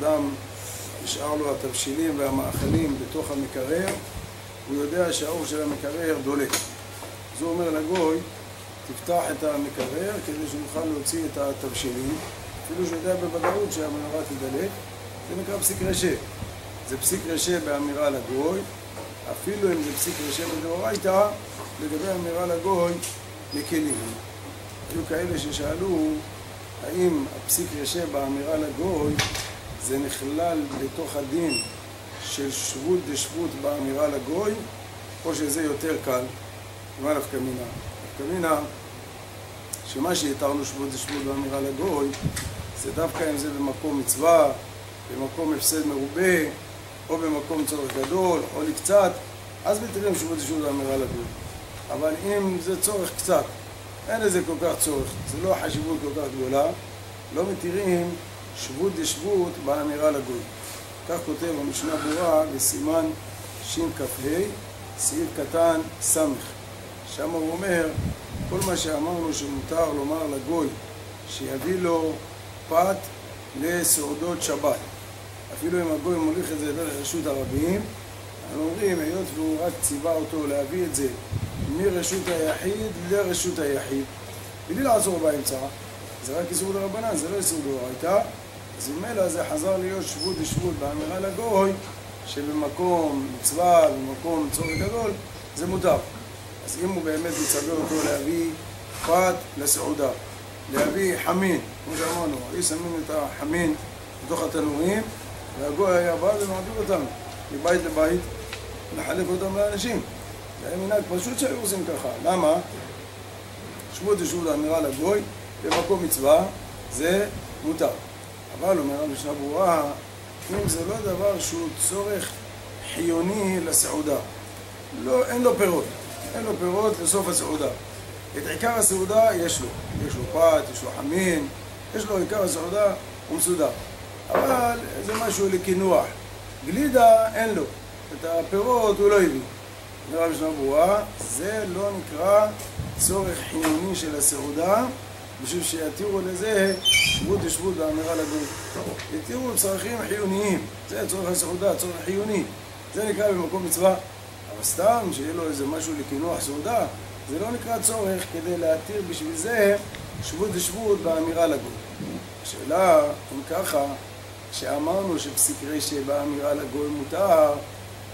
אדם נשאר לו התבשילים והמאכלים בתוך המקרר, הוא יודע שהאור של המקרר דולק. אז הוא אומר לגוי, תפתח את המקרר כדי שנוכל להוציא את התבשילים, אפילו שהוא יודע בוודאות שהמנורה תדלק. זה נקרא פסיק רשע. זה פסיק רשע באמירה לגוי, אפילו אם זה פסיק רשע בדאורייתא, לגבי אמירה לגוי מקלים. היו כאלה ששאלו האם הפסיק רשע באמירה לגוי זה נכלל בתוך הדין של שבות דשבות באמירה לגוי, או שזה יותר קל. מה נפקא מינה? נפקא מינה שמה שהתרנו שבות דשבות באמירה לגוי זה דווקא אם זה במקום מצווה, במקום הפסד מרובה, או במקום צורך גדול, או לקצת, אז מתירים שבות דשבות באמירה לגוי. אבל אם זה צורך קצת, אין לזה כל כך צורך, זה לא חשיבות כל כך גדולה, לא מתירים שבות דשבות באמירה לגוי. כך כותב המשנה ברורה בסימן שכ"ה, סעיף קטן סמך. שם הוא אומר, כל מה שאמרנו שמותר לומר לגוי, שיביא לו פת לסעודות שבת. אפילו אם הגוי מוליך את זה דרך רשות הרבים, אנחנו אומרים, היות והוא רק ציווה אותו להביא את זה מרשות היחיד לרשות היחיד, בלי לעצור באמצע, זה רק איסור דרבנן, זה לא איסור דאורייתא. אז ממילא זה חזר להיות שבות דשבות באמירה לגוי, שבמקום מצווה, במקום צורך גדול, זה מותר. אז אם הוא באמת מצווה אותו להביא פת לסעודה, להביא חמין, כמו שאמרנו, היו שמים את החמין בתוך התנורים, והגוי היה בא ומעביר אותם מבית לבית, לחלק אותם לאנשים. זה היה מנהג פשוט שהיו עושים ככה. למה? שבות דשבות באמירה לגוי, במקום מצווה, זה מותר. אבל אומר המשנה ברורה, אם זה לא דבר שהוא צורך חיוני לסעודה, לא, אין לו פירות, אין לו פירות לסוף הסעודה. את עיקר הסעודה יש לו פת, יש לו חמין, יש לו עיקר הסעודה, הוא מסודר. אבל זה משהו לקינוח, גלידה אין לו, את הפירות הוא לא הביא. אומר המשנה ברורה, זה לא נקרא צורך חיוני של הסעודה, בשביל שיתירו לזה שבות דשבות באמירה לגוי. יתירו צרכים חיוניים, זה צורך הסעודה, צורך חיוני. זה נקרא במקום מצווה. אבל סתם שיהיה לו איזה משהו לקינוח סעודה, זה לא נקרא צורך כדי להתיר בשביל זה שבות דשבות באמירה לגוי. השאלה, אם ככה, שאמרנו שפסיק רשע באמירה לגוי מותר,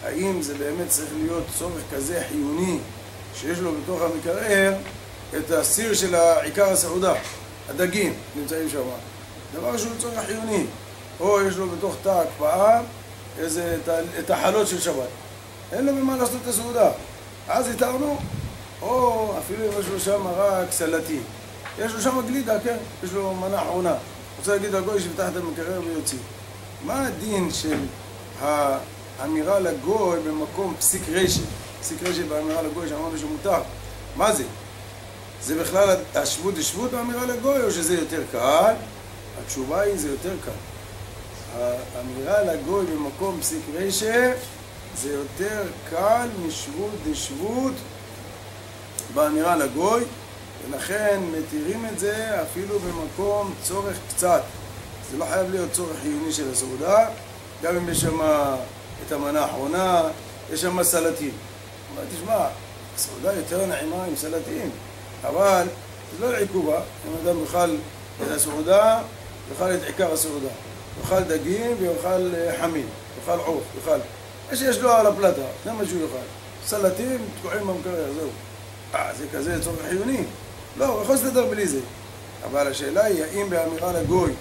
האם זה באמת צריך להיות צורך כזה חיוני שיש לו בתוך המקרר את הסיר של עיקר הסעודה, הדגים נמצאים שם, דבר שהוא צורך חיוני, או יש לו בתוך תא הקפאה את החלות של שבת, אין לו במה לעשות את הסעודה, אז התרנו, או אפילו אם יש לו שם רק סלטים, יש לו שם גלידה, כן, יש לו מנה אחרונה, רוצה להגיד לגוי שפתח את המקרר ויוציא. מה הדין של האמירה לגוי במקום פסיק רשע? פסיק רשע באמירה לגוי שאמרנו שמותר, מה זה? זה בכלל השבות דשבות באמירה לגוי, או שזה יותר קל? התשובה היא, זה יותר קל. האמירה לגוי במקום פסיק רשע, זה יותר קל משבות דשבות באמירה לגוי, ולכן מתירים את זה אפילו במקום צורך קצת. זה לא חייב להיות צורך חיוני של הסעודה, גם אם יש שם את המנה האחרונה, יש שם סלטים. אבל תשמע, הסעודה יותר נעימה עם סלטים. אבל זה לא עיכובה, אם אדם יאכל את הסעודה, יאכל את עיקר הסעודה. יאכל דגים ויאכל חמין, יאכל עוף, יאכל. מה שיש לו על הפלטה, זה מה שהוא יאכל. סלטים תקועים במקרר, זהו. זה כזה צורך חיוני? לא, הוא יכול להסתדר בלי זה. אבל השאלה היא, האם באמירה לגוי,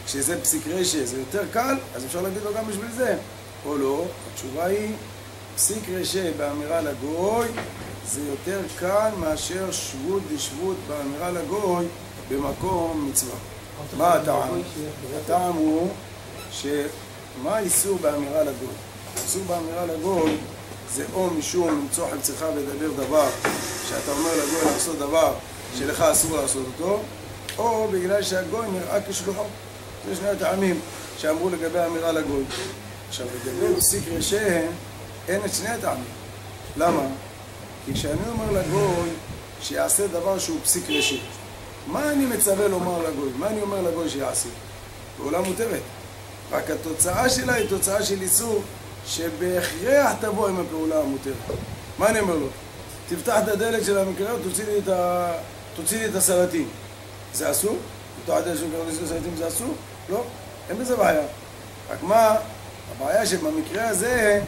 כשזה פסיק רשע, זה יותר קל, אז אפשר להגיד לו גם בשביל זה. או לא, התשובה היא, פסיק רשע באמירה לגוי, זה יותר קל מאשר שבות דשבות באמירה לגוי במקום מצווה. מה הטעם? הטעם הוא שמה האיסור באמירה לגוי? האיסור באמירה לגוי זה או משום למצוא חפצך ולדבר דבר, שאתה אומר לגוי לעשות דבר שלך אסור לעשות אותו, או בגלל שהגוי נראה כשלוחו. זה שני הטעמים שאמרו לגבי האמירה לגוי. עכשיו, לגבי פסיק רשע אין את שני הטעמים. למה? כי כשאני אומר לגוי שיעשה דבר שהוא פסיק רשע, מה אני מצווה לומר לגוי? מה אני אומר לגוי שיעשה? פעולה מותרת. רק התוצאה שלה היא תוצאה של איסור שבהכרח תבוא עם הפעולה המותרת. מה אני אומר לו? תפתח את הדלת של המקרר, תוציא לי את הסלטים. זה אסור? לפתוח את הדלת של המקרר, תוציא לי את הסלטים זה אסור? לא, אין בזה בעיה. רק מה? הבעיה שבמקרה הזה,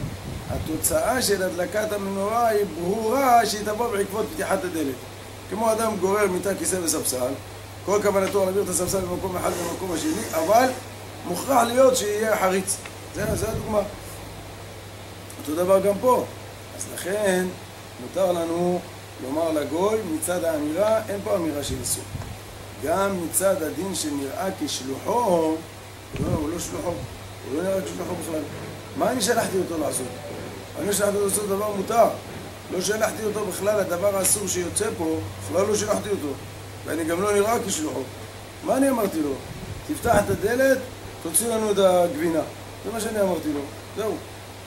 התוצאה של הדלקת המנורה היא ברורה שהיא תבוא בעקבות פתיחת הדלת. כמו אדם גורר מיטה, כיסא וספסל, כל כוונתו להעביר את הספסל במקום אחד ובמקום השני, אבל מוכרח להיות שיהיה חריץ. זה הדוגמה. אותו דבר גם פה. אז לכן מותר לנו לומר לגוי מצד האמירה, אין פה אמירה של איסור. גם מצד הדין שנראה כשלוחו, הוא לא שלוחו, הוא לא נראה כשלוחו בכלל. מה אני שלחתי אותו לעשות? אני שלחתי אותו לעשות דבר מותר. לא שלחתי אותו בכלל, הדבר האסור שיוצא פה, בכלל לא שלחתי אותו. ואני גם לא נראה כשלוחו. מה אני אמרתי לו? תפתח את הדלת, תוציא לנו את הגבינה. זה מה שאני אמרתי לו. זהו.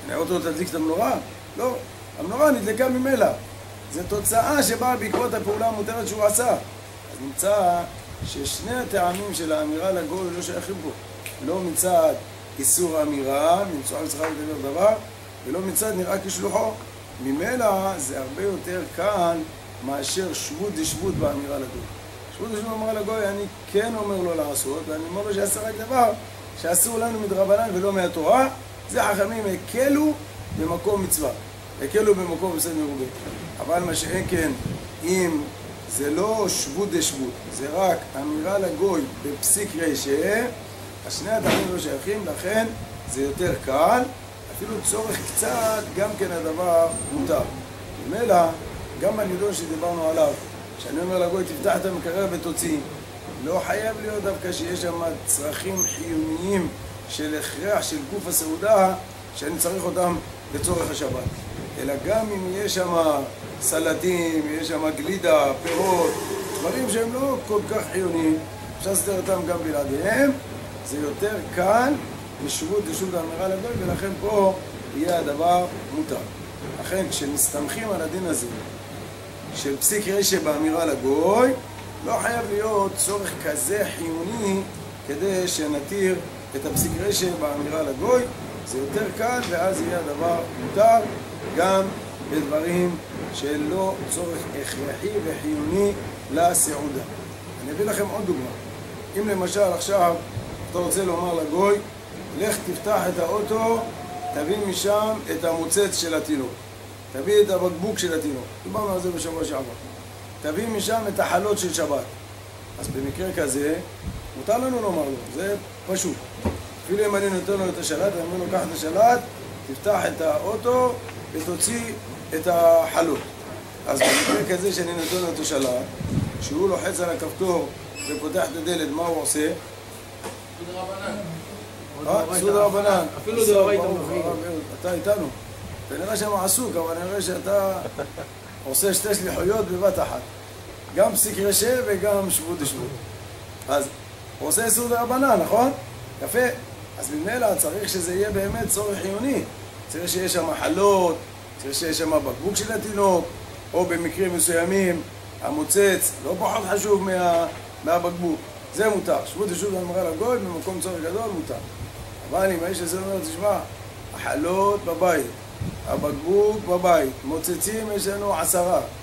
אני אמרתי לו, תדליק את המנורה? לא. המנורה נדלקה ממילא. זו תוצאה שבאה בעקבות הפעולה המותרת שהוא עשה. אז נמצא ששני הטעמים של האמירה לגוי לא שייכים פה. לא מצד איסור אמירה, ממצוא על שכר לדבר דבר, ולא מצד נראה כשלוחו. ממילא זה הרבה יותר קל מאשר שבות דשבות באמירה לגוי. שבות דשבות באמירה לגוי, אני כן אומר לו לעשות, ואני אומר לו שעשה רק דבר שאסור לנו מדרבנן ולא מהתורה. זה חכמים הקלו במקום מצווה, הקלו במקום בסדר מרובה. אבל מה שאין כן, אם זה לא שבות דשבות, זה רק אמירה לגוי בפסיק רשע, השני הטעמים לא שייכים, לכן זה יותר קל. אפילו צורך קצת, גם כן הדבר מותר. ממילא, גם בנידון שדיברנו עליו, שאני אומר לגוי, תפתח את המקרר ותוציא, לא חייב להיות דווקא שיש שם צרכים חיוניים של הכרח של גוף הסעודה, שאני צריך אותם לצורך השבת. אלא גם אם יש שם סלטים, יש שם גלידה, פירות, דברים שהם לא כל כך חיוניים, אפשר לסדר אותם גם בלעדיהם, זה יותר קל משבות דשבות האמירה לגוי, ולכן פה יהיה הדבר מותר. לכן כשמסתמכים על הדין הזה של פסיק רשע באמירה לגוי, לא חייב להיות צורך כזה חיוני כדי שנתיר את הפסיק רשע באמירה לגוי. זה יותר קל, ואז יהיה הדבר מותר גם בדברים שלא צורך הכרחי וחיוני לסעודה. אני אביא לכם עוד דוגמה. אם למשל עכשיו אתה רוצה לומר לגוי, לך תפתח את האוטו, תביא משם את המוצץ של התינוק, תביא את הבקבוק של התינוק, דיברנו על זה בשבוע שעבר, תביא משם את החלות של שבת. אז במקרה כזה מותר לנו לומר לו, זה פשוט. אפילו אם אני נותן לו את השלט, אני אומר לו, קח את השלט, תפתח את האוטו ותוציא את החלות. אז במקרה כזה שאני נותן לו את השלט, שהוא לוחץ על הכפתור ופותח את הדלת, מה הוא עושה? סעודה רבנן. אפילו זה הביתה מוביל. אתה איתנו. אתה נראה שם עסוק, אבל אני רואה שאתה עושה שתי שליחויות בבת אחת. גם פסיק רשע וגם שבות דשבות. אז הוא עושה סעודה רבנן, נכון? יפה. אז ממילא צריך שזה יהיה באמת צורך חיוני. צריך שיש שם חלות, צריך שיש שם בקבוק של התינוק, או במקרים מסוימים המוצץ, לא פחות חשוב מהבקבוק. זה מותר. שבות דשבות באמירה לגוי, במקום צורך גדול מותר. אבל אם האיש הזה אומר, תשמע, החלות בבית, הבקבוק בבית, מוצצים יש לנו 10,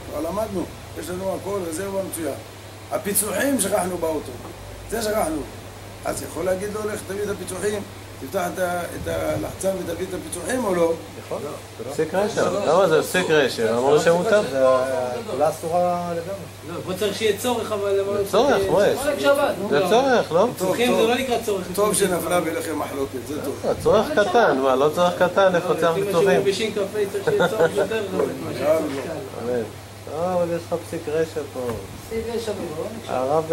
כבר למדנו, יש לנו הכל רזרבה מצוין. הפיצוחים שכחנו באוטו, זה שכחנו. אז יכול להגיד לו, לך תביא את הפיצוחים, תפתח את הלחצן ותביא את הפיצוחים או לא? יכול, פסיק רשע. למה זה פסיק רשע? אמרו שמותר? זה פעולה אסורה לגמרי. לא, פה צריך שיהיה צורך, אבל... זה צורך, מה יש? זה צורך, לא? פיצוחים זה לא נקרא צורך. טוב שנפלה ביניכם מחלוקת, זה טוב. צורך קטן, מה? לא צורך קטן, איפה צריך פיצוחים? אם מבישים קפה, צריך שיהיה צורך יותר רבה. אבל יש לך פסיק רשע פה. פסיק רשע הרב,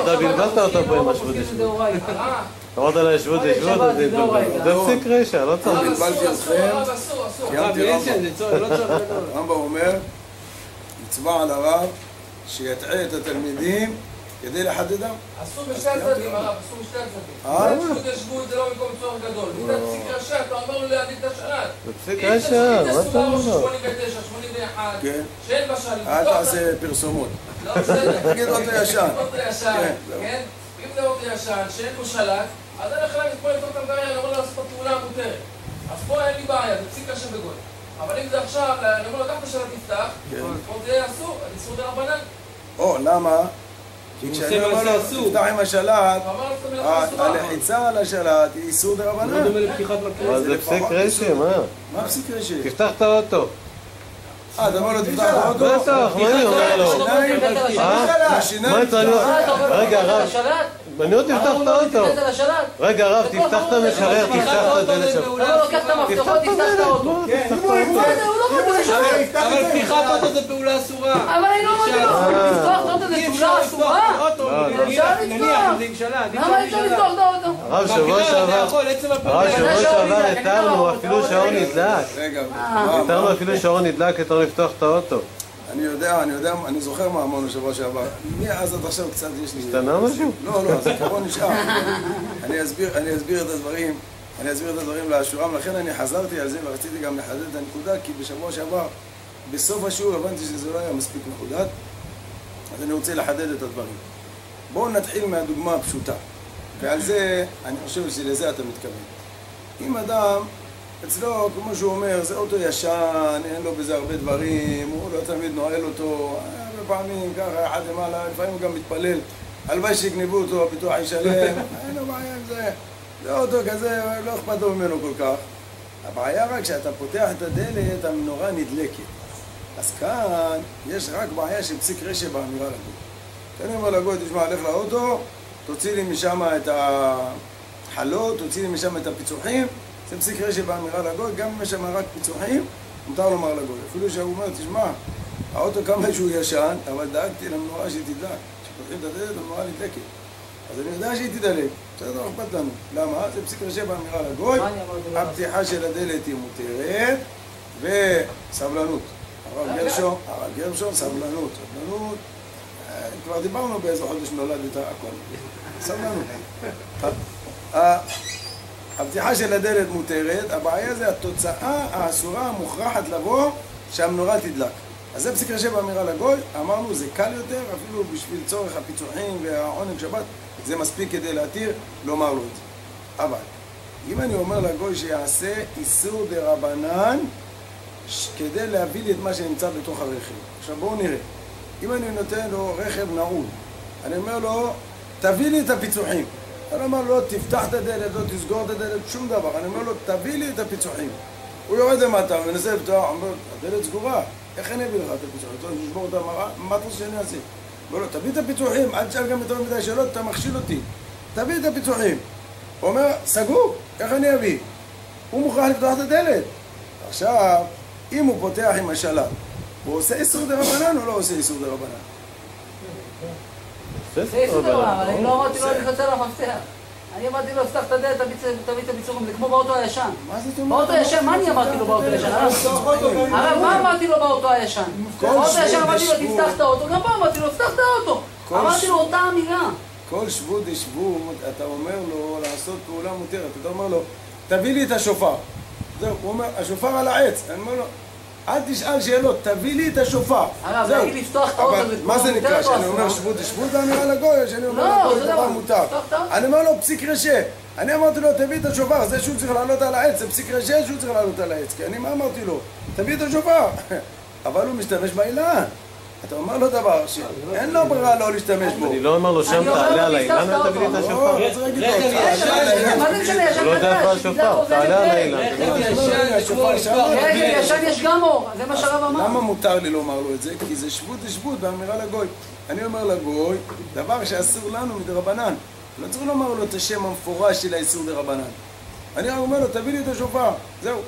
אתה בלבלת אותו פה עם השבות דשבות. אמרת לה שבות דשבות, זה פסיק רשע, לא צריך. בלבלתי אתכם, קיימתי רמב"ם אומר, מצווה על הרב שיטעה את התלמידים כדי לחדדם. אסור בשתי הצדדים, הרב, אסור בשתי הצדדים. שבות דשבות זה לא במקום צורך גדול. אם אתה פסיק רשע, אתה אומר לו להדליק את השלט. זה פסיק רשע, מה אתה אומר? 89, 81, שאין בשלט. אל תעשה פרסומות. לא, בסדר. תגיד אוטו ישן. אוטו ישן, כן? אם זה אוטו ישן, שאין בו שלט, אז אני הולך להגיד פה לפתוח את המקרר, אני אומר לו לעשות את הפעולה המותרת. אז פה אין לי בעיה, זה פסיק קשה בגוי. אבל אם זה עכשיו, אני אומר לו, קח את השלט תפתח, פה זה אסור, איסור דרבנן. או, למה? כי כשאני אומר לו, תפתח עם השלט, הלחיצה על השלט היא איסור דרבנן. לא דומה לפתיחת מקרר. אבל זה פסיק רשע, מה? מה פסיק רשע? תפתח את האוטו. אתה אומר לו, תפתח את האוטו? בטח, מה אני אומר לו? מה יצא לו? רגע, רב, אני עוד תפתח את האוטו. רגע, רב, תפתח את המשרר, תפתח את הדלת שם. אתה לא לוקח את המפתחות, תפתח את האוטו. אבל פתיחת אוטו זה פעולה אסורה. אבל אני לא אמרתי לו, לפתוח את האוטו זה פעולה אסורה? אפשר לפתוח. למה אפשר לפתוח את האוטו? הרב, שבוע שעבר התרנו אפילו שעון נדלק. רגע, התרנו אפילו שעון נדלק, התרנו לפתוח את האוטו. אני יודע, אני זוכר מה אמרנו שבוע שעבר. מאז עד עכשיו קצת יש לי... השתנה משהו? לא, הזיכרון נשאר. אני אסביר את הדברים לאשורם, לכן אני חזרתי על זה ורציתי גם לחדד את הנקודה, כי בשבוע שעבר, בסוף השיעור הבנתי שזה לא היה מספיק מחודד, אז אני רוצה לחדד את הדברים. בואו נתחיל מהדוגמה הפשוטה, ועל זה, אני חושב שלזה אתה מתכוון. אם אדם, אצלו, כמו שהוא אומר, זה אוטו ישן, אין לו בזה הרבה דברים, הוא לא תמיד נועל אותו, הרבה פעמים ככה, אחד למעלה, לפעמים הוא גם מתפלל, הלוואי שיגנבו אותו, הפיתוח ישלם, אין לו בעיה עם זה. זה אוטו כזה, לא אכפת לו ממנו כל כך. הבעיה רק כשאתה פותח את הדלת, המנורה נדלקת. אז כאן יש רק בעיה של פסיק רשע באמירה לגוי. אני אומר לגוי, תשמע, הלך לאוטו, תוציא לי משם את החלות, תוציא לי משם את הפיצוחים, זה פסיק רשע באמירה לגוי, גם אם יש שם רק פיצוחים, מותר לומר לגוי. אפילו שהוא אומר, תשמע, האוטו כמה שהוא ישן, אבל דאגתי למנורה שתדלק. כשפותחים את הדלת, המנורה נדלקת. אז אני יודע שהיא תדלק, בסדר, לא אכפת לנו. למה? זה פסיק רשע באמירה לגוי, הפתיחה של הדלת היא מותרת, וסבלנות. הרב גרשון, סבלנות. כבר דיברנו באיזה חודש נולד את הכל. סבלנות. הפתיחה של הדלת מותרת, הבעיה זה התוצאה האסורה המוכרחת לבוא שהמנורה תדלק. אז זה פסיק רשע באמירה לגוי, אמרנו זה קל יותר, אפילו בשביל צורך הפיצוחים והעונג שבת, זה מספיק כדי להתיר, לומר לו את זה. אבל, אם אני אומר לגוי שיעשה איסור דרבנן, כדי להביא לי את מה שנמצא בתוך הרכב. עכשיו בואו נראה, אם אני נותן לו רכב נעול, אני אומר לו, תביא לי את הפיצוחים. אני אומר לו, תפתח את הדלת, לא תסגור את הדלת, שום דבר. אני אומר לו, תביא לי את הפיצוחים. הוא יורד למטה, מנסה לפתוח, אומר, הדלת סגורה. איך אני אביא לך את הפיצוחים? אתה נשבור את המראה, מה אתה רוצה שאני אעשה? אומר לו, תביא את הפיצוחים, אל תשאל גם יותר מדי שאלות, אתה מכשיל אותי. תביא את הפיצוחים. הוא אומר, סגור, איך אני אביא? הוא מוכרח לפתוח את הדלת. עכשיו, אם הוא פותח עם השלט, הוא עושה איסור דרבנן או לא עושה איסור דרבנן? זה איסור דרבנן, אבל אני לא אמרתי לו להיחצה למפתח. אני אמרתי לו, פתח את הדלת, תביא את הפיצוחים, זה כמו באוטו הישן. מה זאת אומרת? באוטו הישן, מה אני אמרתי לו באוטו הישן? הרב, מה אמרתי לו באוטו הישן? באוטו הישן אמרתי לו, תפתח את האוטו, גם פה אמרתי לו, תפתח את האוטו. אמרתי לו אותה המילה. כל שבות דשבות, אתה אומר לו לעשות פעולה מותרת. אתה אומר לו, תביא לי את השופר. זהו, הוא אומר, השופר על העץ. אני אומר לו, אל תשאל שאלות, תביא לי את השופר. הרב, להגיד לפתוח את האוטו, אבל מה זה נקרא? שאני אומר שבות דשבות, האמירה לגוי, שאני אומר לגוי, דבר מותר. אני אומר לו, פסיק רשע. אני אמרתי לו, תביא את השופר, זה שהוא צריך לעלות על העץ, זה פסיק רשע שהוא צריך לעלות על העץ. כי אני מה אמרתי לו? תביא את השופר. אבל הוא משתמש באילן. אתה אומר לו דבר שאין לו ברירה לא להשתמש בו. אני לא אומר לו שם תעלה על האילן ותביא לי את השופר. מה זה משנה, ישן לא יודע איפה השופר, תעלה על האילן. רגע, ישן יש גם אור, זה מה שהרב אמר. למה מותר לי לומר לו את זה? כי זה שבות דשבות באמירה לגוי. אני אומר לגוי, דבר שאסור לנו מדרבנן. לא צריך לומר לו את השם המפורש של האיסור דרבנן. אני אומר לו, תביא לי את השופר, זהו.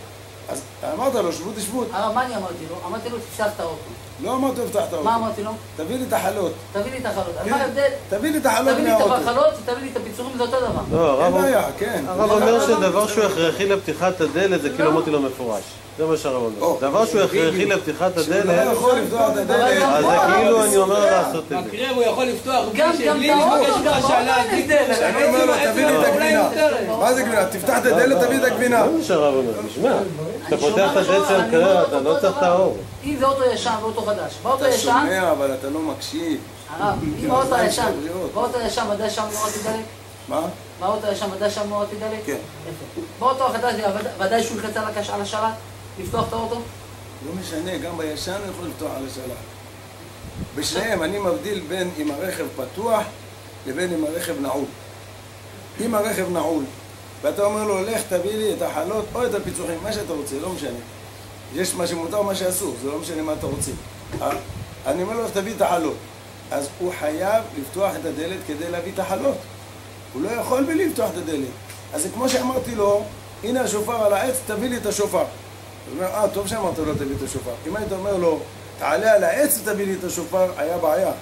אז אמרת לו, שבות דשבות. הרב, מה אני אמרתי לו? אמרתי לו, תפתח את האוטו. לא אמרתי לו, תפתח את האוטו. מה אמרתי לו? תביא לי את החלות. תביא לי את החלות. אז מה ההבדל? תביא לי את החלות מהאוטו. תביא לי את החלות, תביא לי את הפיצוחים, זה אותו דבר. לא, אין בעיה, כן. הרב אומר שדבר שהוא הכרחי לפתיחת הדלת זה כאילו אמרתי לו מפורש. זה מה שהרב אומר. דבר שהוא הכרחי לפתיחת הדלת, שהוא לא יכול לפתוח את הדלת. אז זה כאילו אני אומר לו לעשות את זה. מקרב הוא יכול לפתוח גם באוטו, גם באוטו אין הבדל. אני אומר לו, תביא לי את הגבינה. מה זה גבינה? תפתח את הדלת, תביא את הגבינה. זה מה שהרב אומר, תשמע. אתה פותח את הדלת של המקרר, אתה לא צריך את האור. אם זה אוטו ישן ואוטו חדש, באוטו אתה ישן... שומע, אבל אתה לא מקשיב. הרב, אם באוטו ישן ודאי שם לא רציתי דלק. מה? באוטו הישן ודאי שם מאוד תדלק? כן. באוטו החדש ודאי שהוא ילחץ על השלט? לפתוח את האוטו? לא משנה, גם בישן הוא יכול לפתוח על השלט. בשניהם אני מבדיל בין אם הרכב פתוח לבין אם הרכב נעול. אם הרכב נעול, ואתה אומר לו, לך תביא לי את החלות או את הפיצוחים, מה שאתה רוצה, לא משנה. יש מה שמותר ומה שאסור, זה לא משנה מה אתה רוצה. אני אומר לו, לך תביא את החלות. אז הוא חייב לפתוח את הדלת כדי להביא את החלות. הוא לא יכול בלי לפתוח את הדלת. אז זה כמו שאמרתי לו, הנה השופר על העץ, תביא לי את השופר. הוא אומר, טוב שאמרת לו, תביא את השופר. אם היית אומר לו, תעלה על העץ ותביא לי את השופר, היה בעיה.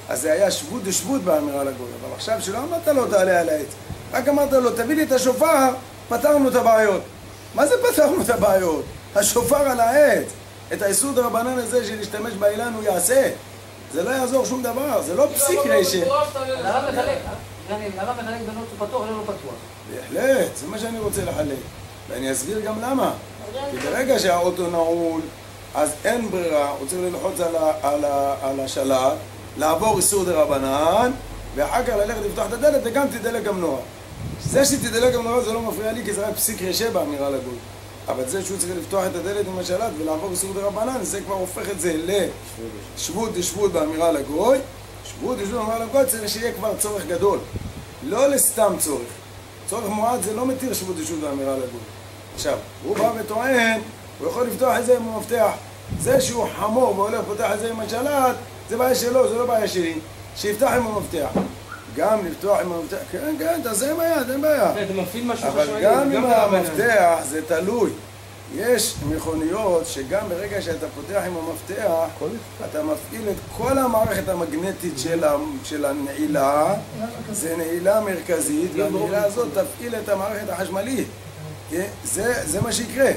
אז זה היה שבות דשבות באמירה לגוי. אבל עכשיו שלא אמרת לו, תעלה על העץ. רק אמרת לו, תביא לי את השופר, פתרנו את הבעיות. מה זה פתרנו את הבעיות? השופר על העץ. את האיסור דרבנן הזה של להשתמש באילן הוא יעשה. זה לא יעזור שום דבר, זה לא פסיק רשת. הרב מחלק בין אוטו פתוח ולא פתוח. בהחלט, זה מה שאני רוצה לחלק. ואני אסביר גם למה. כי ברגע שהאוטו נעול, אז אין ברירה, הוא צריך ללחוץ על השלט, לעבור איסור דרבנן, ואחר כך ללכת לפתוח את הדלת וגם תדלק המנורה. זה שתדלק המנורה זה לא מפריע לי כי זה רק פסיק רשע באמירה לגוי. אבל זה שהוא צריך לפתוח את הדלת עם השלט ולעבור איסור דרבנן, זה כבר הופך את זה לשבות דשבות באמירה לגוי. שבות דשבות באמירה לגוי צריך שיהיה כבר צורך גדול. לא לסתם צורך. צורך מועט זה לא מתיר שבות דשבות באמירה לגוי. עכשיו, הוא בא וטוען, הוא יכול לפתוח את זה עם המפתח. זה שהוא חמור והולך פותח את זה עם השלט, זה בעיה שלו, זה לא בעיה שלי. שיפתח עם המפתח. גם לפתוח עם המפתח, כן, תעשה עם היד, אין בעיה. אבל גם עם המפתח זה תלוי. יש מכוניות שגם ברגע שאתה פותח עם המפתח, אתה מפעיל את כל המערכת המגנטית של הנעילה, זה נעילה מרכזית, והנעילה הזאת תפעיל את המערכת החשמלית. זה מה שיקרה.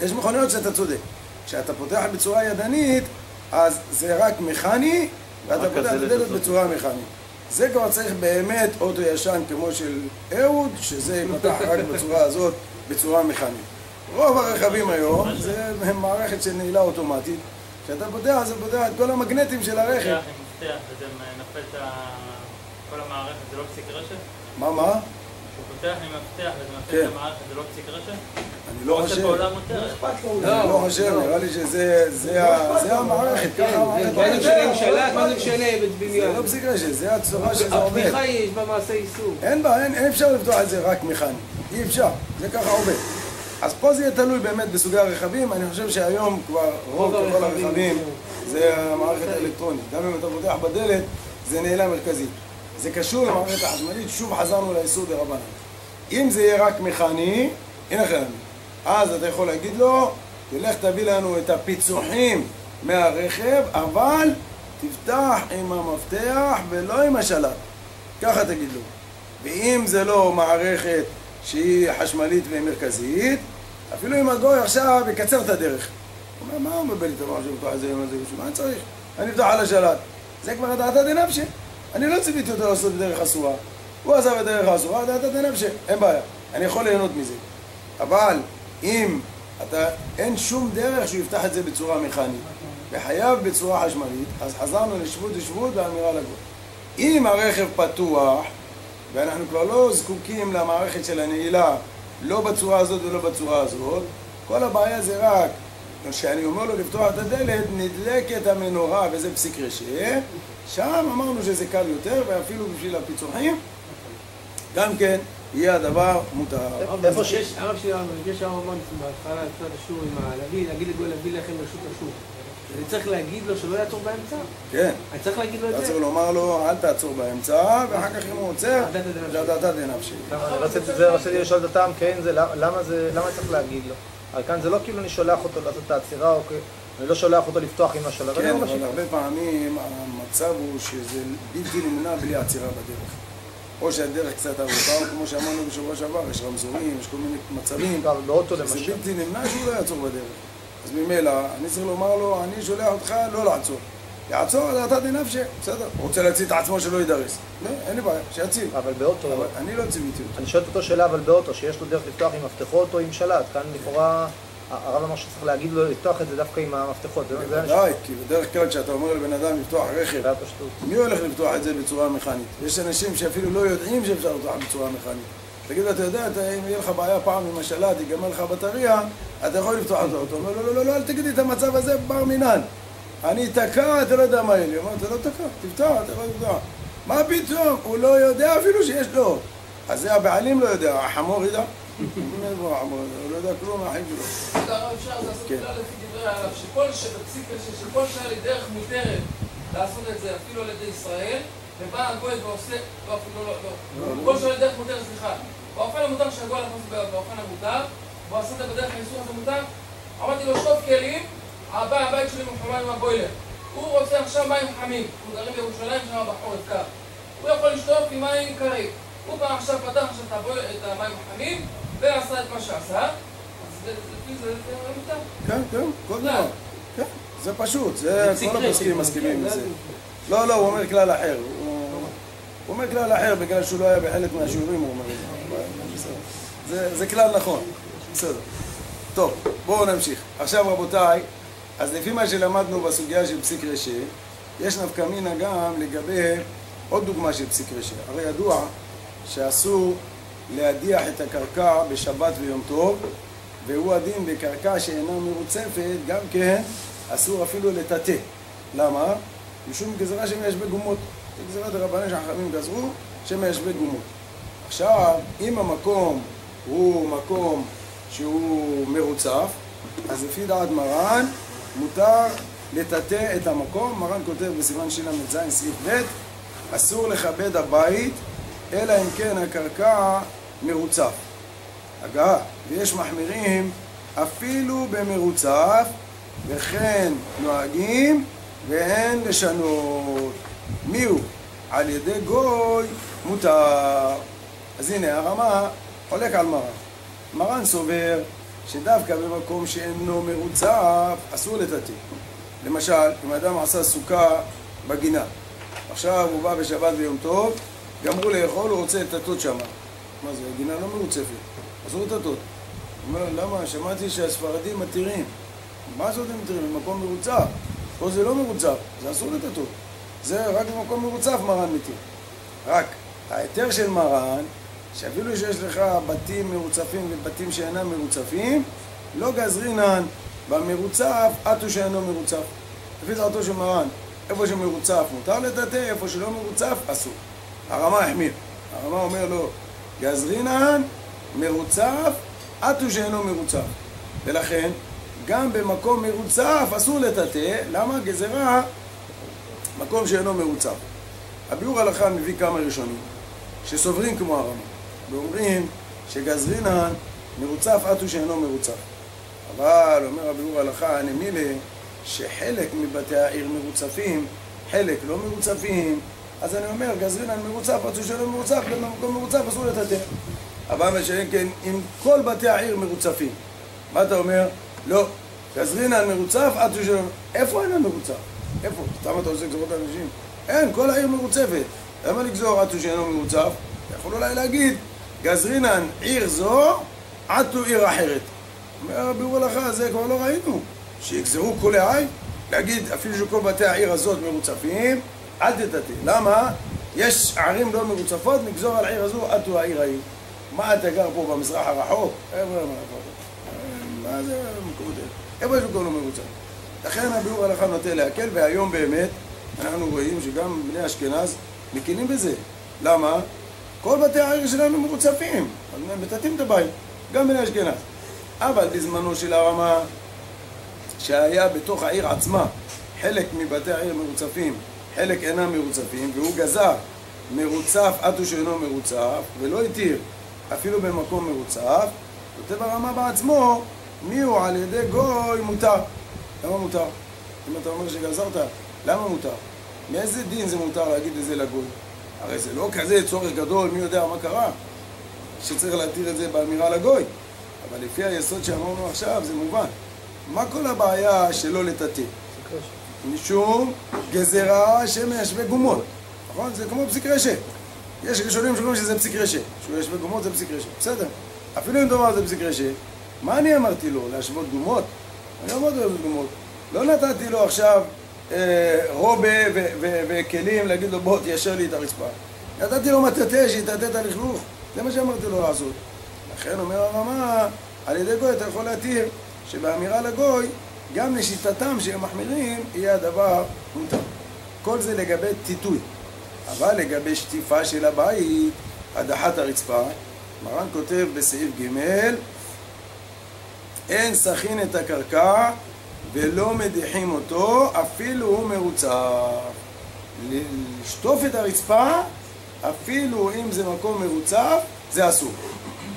יש מכוניות שאתה צודק. כשאתה פותח בצורה ידנית, אז זה רק מכני, ואתה פותח את הדלת בצורה מכנית. זה כבר צריך באמת אוטו ישן כמו של אהוד, שזה פתח רק בצורה הזאת, בצורה מכנית. רוב הרכבים היום זה מערכת של נעילה אוטומטית. כשאתה פותח, זה פותח את כל המגנטים של הרכב. פותח עם מפתח וזה נפל את כל המערכת, זה לא פסיק רשת? מה? כשהוא פותח עם מפתח וזה נפל את המערכת, זה לא פסיק רשת? אני לא חושב. אני לא חושב, נראה לי שזה המערכת, ככה המערכת. מה זה משנה עם שלט? מה זה משנה בבניין? זה לא פסיק רשת, זה הצורה שזה עובד. הפתיחה יש בה מעשה איסור. אין בה, אין אפשר לפתוח את זה רק מכני. אי אפשר, זה ככה עובד. אז פה זה יהיה תלוי באמת בסוגי הרכבים. אני חושב שהיום כבר רוב כל הרכבים זה המערכת האלקטרונית. גם אם אתה פותח בדלת, זה נעילה מרכזית. זה קשור למערכת החשמלית, שוב חזרנו לאיסור דרבנן. אם זה יהיה רק מכני, אין לכם. אז אתה יכול להגיד לו, תלך תביא לנו את הפיצוחים מהרכב, אבל תפתח עם המפתח ולא עם השלט. ככה תגיד לו. ואם זה לא מערכת שהיא חשמלית ומרכזית, אפילו אם הגוי עכשיו יקצר את הדרך. הוא אומר, מה הוא מבלט את המערכת שמפתח את זה עם הזה? מה אני צריך? אני אפתח על השלט. זה כבר דעתא דנפשי. אני לא ציוויתי אותו לעשות בדרך אסורה. הוא עזב את דרך האסורה, דעתא דנפשי. אין בעיה. אני יכול ליהנות מזה. אבל אם אין שום דרך שהוא יפתח את זה בצורה מכנית וחייב בצורה חשמלית, אז חזרנו לשבות דשבות באמירה לגוי. אם הרכב פתוח ואנחנו כבר לא זקוקים למערכת של הנעילה לא בצורה הזאת ולא בצורה הזאת, כל הבעיה זה רק כשאני אומר לו לפתוח את הדלת, נדלקת המנורה וזה פסיק רשע, שם אמרנו שזה קל יותר, ואפילו בשביל הפיצוחים גם כן יהיה הדבר מותר. איפה שיש, הרב שלי יש הרב אמרנו בהתחלה לפני השור עם להגיד לגוי להביא לחם ברשות השור. אני צריך להגיד לו שלא יעצור באמצע? כן. אני צריך להגיד לו את זה? אתה צריך לומר לו, אל תעצור באמצע, ואחר כך אם הוא עוצר, זה דעתא דנפשי. רציתי לשאול את הטעם, כן, למה צריך להגיד לו? אבל כאן זה לא כאילו אני שולח אותו לעשות את העצירה, או אני לא שולח אותו לפתוח עם השלט. כן, אבל הרבה פעמים המצב הוא שזה בלתי נמנע בלי עצירה בדרך. או שהדרך קצת ארוכה, או כמו שאמרנו בשבוע שעבר, יש רמזורים, יש כל מיני מצבים. זה בלתי נמנע שהוא לא יעצור בדרך. אז ממילא, אני צריך לומר לו, אני שולח אותך לא לעצור. יעצור, דעתא דנפשי, בסדר. הוא רוצה להציל את עצמו שלא יידרס. לא, אין לי בעיה, שיציל. אבל באוטו... אני לא ציוויתי אותו. אני שואל אותו שאלה, אבל באוטו, שיש לו דרך לפתוח עם מפתחות או עם שלט. כאן לכאורה הרב אמר שצריך להגיד לו לפתוח את זה דווקא עם המפתחות. בוודאי, כי בדרך כלל כשאתה אומר לבן אדם לפתוח רכב, מי הולך לפתוח את זה בצורה מכנית? יש אנשים שאפילו לא יודעים שאפשר לפתוח בצורה מכנית. תגיד, אתה יודע, אם יהיה לך בעיה פעם עם השלט, ייגמר לך בטריה, אתה יכול לפתוח אותו. אתה אומר, לא, לא, לא, אל תגידי את המצב הזה בר מינן. אני תקע, אתה לא יודע מה יהיה לי. אמרת, לא תקע, תפתח, אתה יכול לפתוח. מה פתאום? הוא לא יודע אפילו שיש לו. אז זה הבעלים לא יודע, החמור ידע. הוא לא יודע כלום מהחיים שלו. אפשר לעשות כלל לפי דברי הרב, שכל שעה לדרך מותרת לעשות את זה אפילו על ידי ישראל, ובא הגוי ועושה, לא אפילו לא, כל שעה לדרך מותרת, סליחה, באופן המותר שהגוי נכנס באופן המותר, והוא עשה את זה בדרך האיסור הזה מותר, אמרתי לו שטוף כלים, הבית שלי מחומה עם הבוילר, הוא רוצה עכשיו מים חמים, הוא גרים בירושלים שם בחורף קר, הוא יכול לשטוף עם מים קרים, הוא בא עכשיו פתח את המים החמים ועשה את מה שעשה, אז זה מותר. כן, כן, כל דבר. כן, זה פשוט, זה כל הפוסקים מסכימים לזה. לא, לא, הוא אומר כלל אחר. הוא אומר כלל אחר בגלל שהוא לא היה בחלק מהשיעורים, הוא אומר את זה. זה כלל נכון. בסדר. טוב, בואו נמשיך. עכשיו רבותיי, אז לפי מה שלמדנו בסוגיה של פסיק רשע, יש נפקא מינה גם לגבי עוד דוגמה של פסיק רשע. הרי ידוע שאסור להדיח את הקרקע בשבת ויום טוב, והוא הדין בקרקע שאינה מרוצפת, גם כן אסור אפילו לטאטא. למה? משום גזרה שמיישבי גומות. זה גזרת הרבנים שהחכמים גזרו שמיישבי גומות. עכשיו, אם המקום הוא מקום שהוא מרוצף, אז לפי דעת מרן מותר לטאטא את המקום. מרן כותב בסימן של"ז סעיף ב', אסור לכבד הבית אלא אם כן הקרקע מרוצף. הגעה, ויש מחמירים אפילו במרוצף, וכן נוהגים ואין לשנות. מי הוא? על ידי גוי מותר. אז הנה הרמה חולק על מרן. מרן סובר שדווקא במקום שאינו מרוצף אסור לטאטא. למשל, אם אדם עשה סוכה בגינה, עכשיו הוא בא בשבת ויום טוב, גמרו לאכול, הוא רוצה לטאטא שם. מה זה? הגינה לא מרוצפת, אסור לטאטא. הוא אומר, למה? שמעתי שהספרדים מתירים. מה זאת הם מתירים? במקום מרוצף. פה זה לא מרוצף, זה אסור לטאטא. זה רק במקום מרוצף מרן מתיר. רק ההיתר של מרן, שאפילו שיש לך בתים מרוצפים ובתים שאינם מרוצפים, לא גזרינן במרוצף עטו שאינו מרוצף. לפי דעתו של מרן, איפה שמרוצף מותר לטאטא, איפה שלא מרוצף אסור. הרמה החמיר. הרמה אומר לו, גזרינן מרוצף עטו שאינו מרוצף. ולכן, גם במקום מרוצף אסור לטאטא. למה? גזרה מקום שאינו מרוצף. הביאור הלכה מביא כמה ראשונים שסוברים כמו הרמה ואומרים שגזרינן מרוצף עטו שאינו מרוצף. אבל אומר הביאור הלכה נמילה שחלק מבתי העיר מרוצפים, חלק לא מרוצפים, אז אני אומר גזרינן מרוצף עטו שאינו מרוצף, במקום מרוצף אסור לטאטא. אבל שאין כן, אם כל בתי העיר מרוצפים, מה אתה אומר? לא, גזרינן מרוצף עטו שאינו. איפה אינו מרוצף? איפה? סתם אתה עושה גזרות לאנשים? אין, כל העיר מרוצפת. למה לגזור עטו שאינו מרוצף? אתה יכול אולי להגיד, גזרינן עיר זו, עטו עיר אחרת. אומר ביאור הלכה, זה כבר לא ראינו. שיגזרו כל העיר, להגיד אפילו שכל בתי העיר הזאת מרוצפים, אל תטאטא. למה? יש ערים לא מרוצפות, נגזור על העיר הזו, עטו העיר העיר. מה אתה גר פה במזרח הרחוק? מה זה מקומות האלה? איפה יש מקום לא מרוצף? לכן הביאור הלכה נוטה להקל, והיום באמת אנחנו רואים שגם בני אשכנז מקילים בזה. למה? כל בתי העיר שלנו מרוצפים, אז הם מטאטאים את הבית, גם בני אשכנז. אבל בזמנו של הרמה, שהיה בתוך העיר עצמה, חלק מבתי העיר מרוצפים, חלק אינם מרוצפים, והוא גזר מרוצף עטו שאינו מרוצף, ולא התיר אפילו במקום מרוצף, כותב הרמה בעצמו, מי הוא על ידי גוי מותר. למה מותר? אם אתה אומר שגזרת, למה מותר? מאיזה דין זה מותר להגיד את זה לגוי? הרי זה לא כזה צורך גדול, מי יודע מה קרה, שצריך להתיר את זה באמירה לגוי. אבל לפי היסוד שאמרנו עכשיו זה מובן. מה כל הבעיה שלא לטאטא? משום גזרה שמיישבי גומות. נכון? זה כמו פסיק רשע. יש ראשונים שאומרים שזה פסיק רשע. שהוא ישבי גומות זה פסיק רשע. בסדר. אפילו אם דומה זה פסיק רשע, מה אני אמרתי לו? להשוות גומות? אני אמרתי לו גומות. לא נתתי לו עכשיו רובה וכלים להגיד לו בוא תיישר לי את הרצפה. נתתי לו מטאטא שיטאטא את הלכלוך. זה מה שאמרתי לו לעשות. לכן אומר הרמה, על ידי גוי אתה יכול להתיר שבאמירה לגוי גם לשיטתם שהם מחמירים יהיה הדבר מותר. כל זה לגבי טיטוי. אבל לגבי שטיפה של הבית, הדחת הרצפה, מרן כותב בסעיף ג' אין סכין את הקרקע ולא מדיחים אותו אפילו הוא מרוצף. לשטוף את הרצפה אפילו אם זה מקום מרוצף זה אסור.